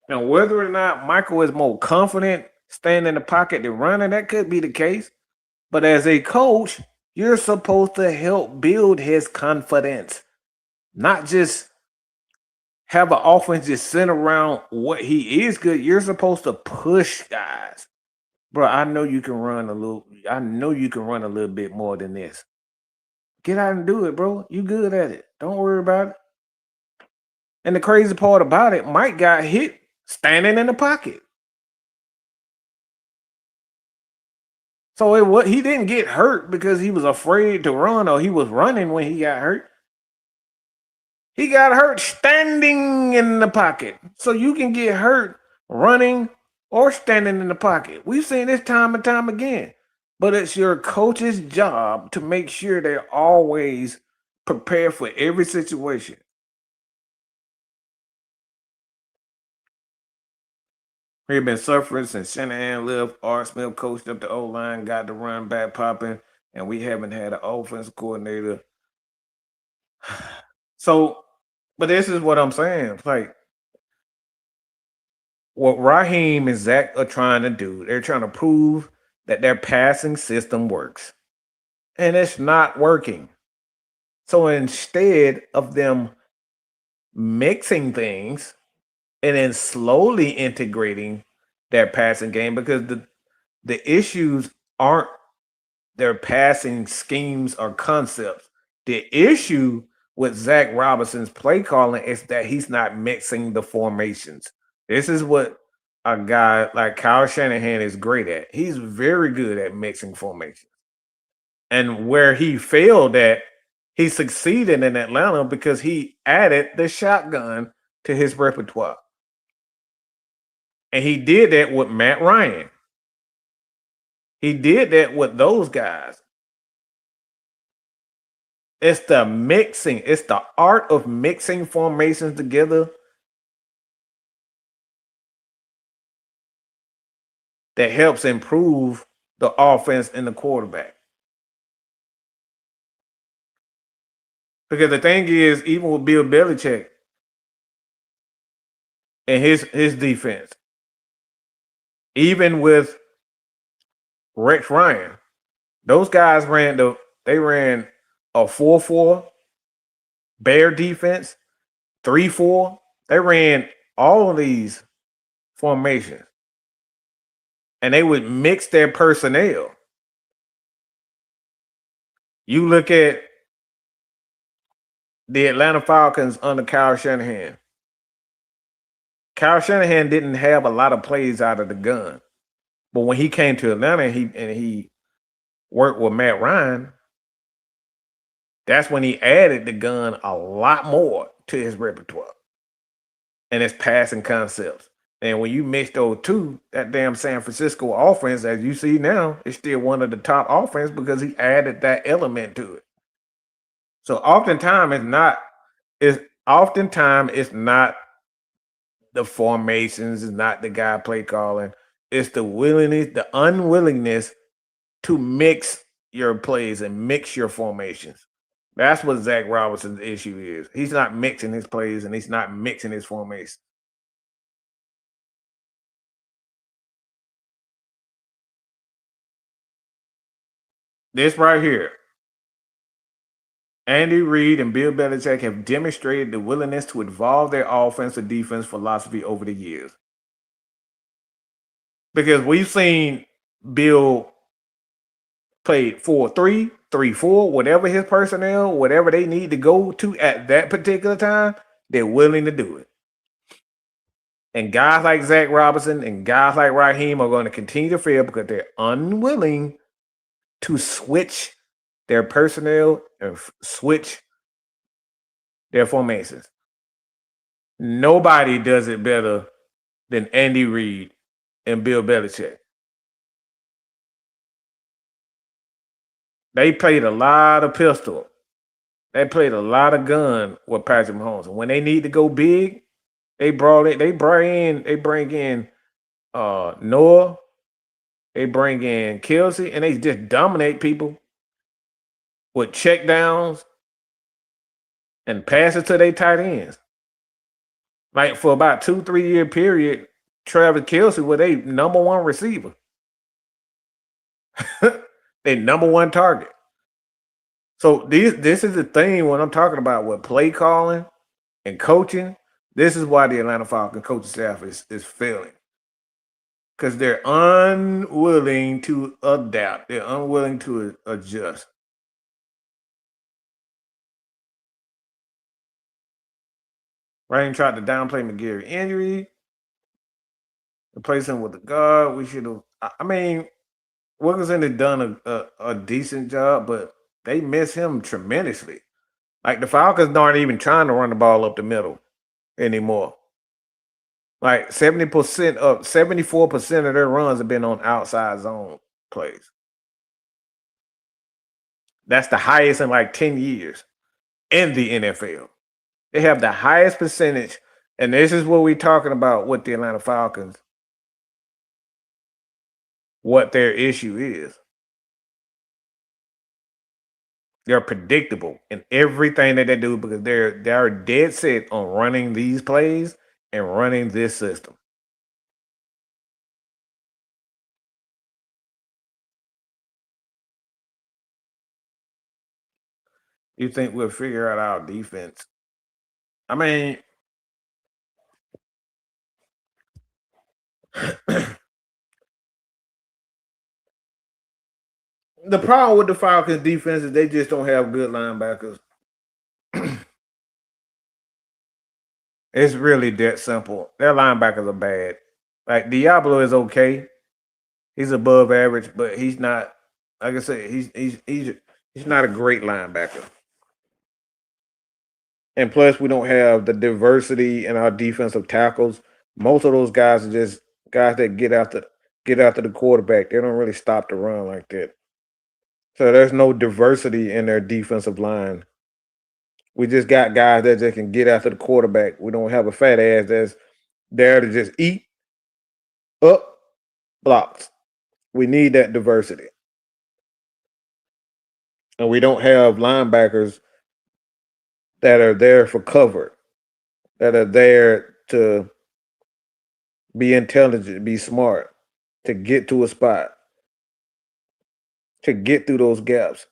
Now, whether or not Michael is more confident staying in the pocket than running, that could be the case. But as a coach, you're supposed to help build his confidence, not just have an offense just center around what he is good. You're supposed to push guys. Bro, I know you can run a little bit more than this. Get out and do it, bro. You good at it. Don't worry about it. And the crazy part about it, Mike got hit standing in the pocket. So he didn't get hurt because he was afraid to run or he was running when he got hurt. He got hurt standing in the pocket. So you can get hurt running or standing in the pocket. We've seen this time and time again. But it's your coach's job to make sure they're always prepared for every situation. We've been suffering since Shanahan left. Art Smith coached up the O-line, got the run back popping, and we haven't had an offensive coordinator. So, but this is what I'm saying. Like, what Raheem and Zach are trying to do, they're trying to prove that their passing system works. And it's not working. So instead of them mixing things and then slowly integrating their passing game, because the issues aren't their passing schemes or concepts. The issue with Zach Robinson's play calling is that he's not mixing the formations. This is what a guy like Kyle Shanahan is great at. He's very good at mixing formations. And where he failed at, he succeeded in Atlanta because he added the shotgun to his repertoire. And he did that with Matt Ryan. He did that with those guys. It's the mixing. It's the art of mixing formations together that helps improve the offense and the quarterback. Because the thing is, even with Bill Belichick and his defense, even with Rex Ryan, those guys ran a 4-4 Bear defense, 3-4. They ran all of these formations. And they would mix their personnel. You look at the Atlanta Falcons under Kyle Shanahan. Kyle Shanahan didn't have a lot of plays out of the gun. But when he came to Atlanta and he worked with Matt Ryan, that's when he added the gun a lot more to his repertoire and his passing concepts. And when you mix those two, that damn San Francisco offense, as you see now, is still one of the top offense because he added that element to it. So oftentimes it's not the formations, it's not the guy play calling. It's the unwillingness to mix your plays and mix your formations. That's what Zach Robinson's issue is. He's not mixing his plays and he's not mixing his formations. This right here. Andy Reid and Bill Belichick have demonstrated the willingness to evolve their offensive defense philosophy over the years. Because we've seen Bill play 4-3, 3-4, whatever his personnel, whatever they need to go to at that particular time, they're willing to do it. And guys like Zach Robinson and guys like Raheem are going to continue to fail because they're unwilling to switch their personnel and switch their formations. Nobody does it better than Andy Reid and Bill Belichick. They played a lot of pistol. They played a lot of gun with Patrick Mahomes. And when they need to go big, they bring in Noah, they bring in Kelsey, and they just dominate people with check downs and passes to their tight ends. Like for about 2-3 year period, Travis Kelsey was their number one receiver. Their number one target. So this is the thing when I'm talking about what play calling and coaching. This is why the Atlanta Falcons coaching staff is failing. Because they're unwilling to adapt. They're unwilling to adjust. Rain tried to downplay McGarry's injury. Replace him with a guard. We should have. I mean, Wilkinson has done a decent job, but they miss him tremendously. Like the Falcons aren't even trying to run the ball up the middle anymore. Like 74% of their runs have been on outside zone plays. That's the highest in like 10 years in the NFL. They have the highest percentage, and this is what we're talking about with the Atlanta Falcons. What their issue is. They're predictable in everything that they do because they're dead set on running these plays and running this system. You think we'll figure out our defense? I mean, the problem with the Falcons defense is they just don't have good linebackers. It's really that simple. Their linebackers are bad. Like Diablo is okay. He's above average, but he's not. Like I said, he's not a great linebacker. And plus, we don't have the diversity in our defensive tackles. Most of those guys are just guys that get after the quarterback. They don't really stop the run like that. So there's no diversity in their defensive line. We just got guys that just can get after the quarterback. We don't have a fat ass that's there to just eat up blocks. We need that diversity. And we don't have linebackers that are there for cover, that are there to be intelligent, be smart, to get to a spot, to get through those gaps.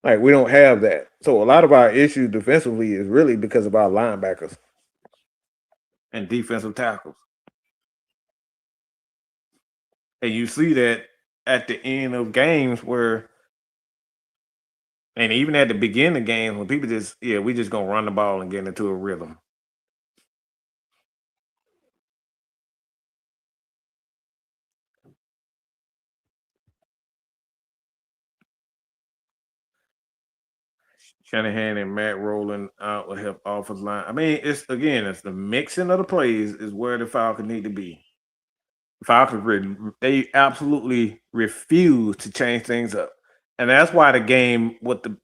Like, we don't have that. So a lot of our issues defensively is really because of our linebackers and defensive tackles. And you see that at the end of games where, and even at the beginning of games when people just, we just going to run the ball and get into a rhythm. Shanahan and Matt rolling out with help offensive line. I mean, it's the mixing of the plays is where the Falcons need to be. The Falcons, they absolutely refuse to change things up. And that's why the game with the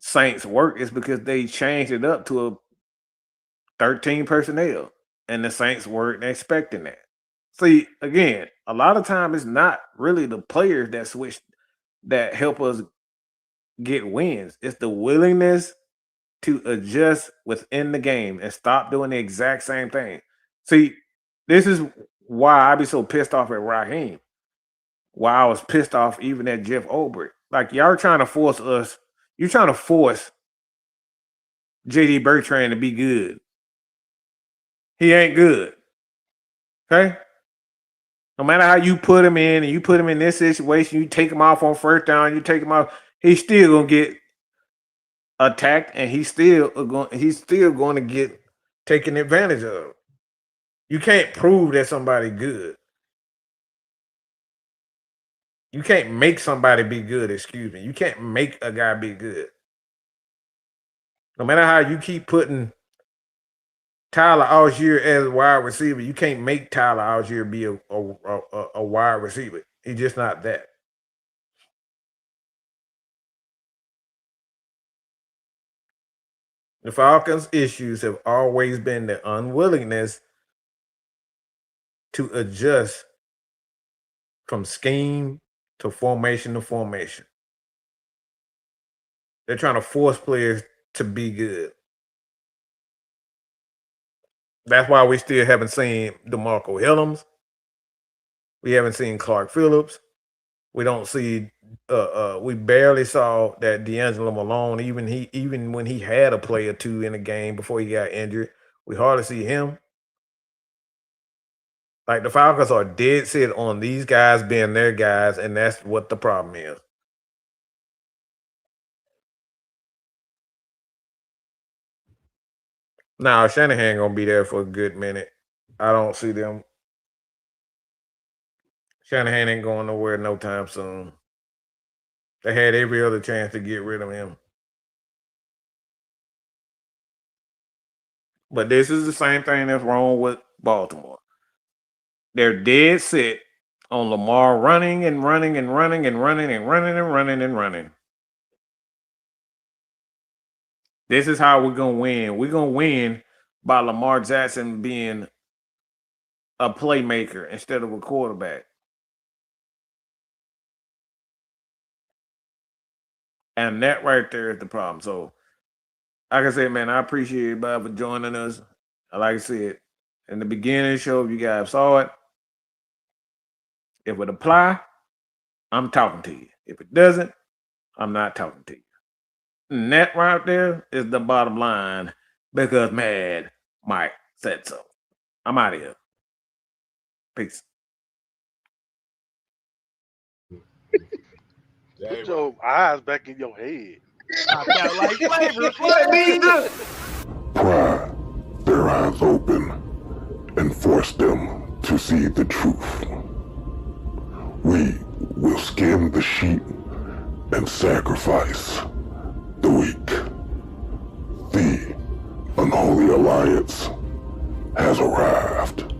Saints worked is because they changed it up to a 13 personnel. And the Saints weren't expecting that. See, again, a lot of time it's not really the players that switch that help us get wins. It's the willingness to adjust within the game and stop doing the exact same thing. See, this is why I be so pissed off at Raheem. Why I was pissed off even at Jeff Olbrich. Like, y'all trying to force us. You're trying to force J.D. Bertrand to be good. He ain't good. Okay? No matter how you put him in and you put him in this situation, you take him off on first down, you take him off, he's still going to get attacked and he's still going to get taken advantage of. You can't prove that somebody good. You can't make somebody be good, excuse me. You can't make a guy be good. No matter how you keep putting Tyler Algier as a wide receiver, you can't make Tyler Algier be a wide receiver. He's just not that. The Falcons' issues have always been the unwillingness to adjust from scheme to formation. They're trying to force players to be good. That's why we still haven't seen DeMarco Hillams. We haven't seen Clark Phillips. We don't see. We barely saw that D'Angelo Malone. Even when he had a play or two in the game before he got injured, we hardly see him. Like, the Falcons are dead set on these guys being their guys, and that's what the problem is. Now, Shanahan gonna be there for a good minute. I don't see them. Shanahan ain't going nowhere no time soon. They had every other chance to get rid of him. But this is the same thing that's wrong with Baltimore. They're dead set on Lamar running. This is how we're going to win. We're going to win by Lamar Jackson being a playmaker instead of a quarterback. And that right there is the problem. So, like I said, man, I appreciate everybody for joining us. Like I said, in the beginning of the show, you guys saw it. If it apply, I'm talking to you. If it doesn't, I'm not talking to you. And that right there is the bottom line because Mad Mike said so. I'm out of here. Peace. Put your eyes back in your head. Pry their eyes open and force them to see the truth. We will skin the sheep and sacrifice the weak. The unholy alliance has arrived.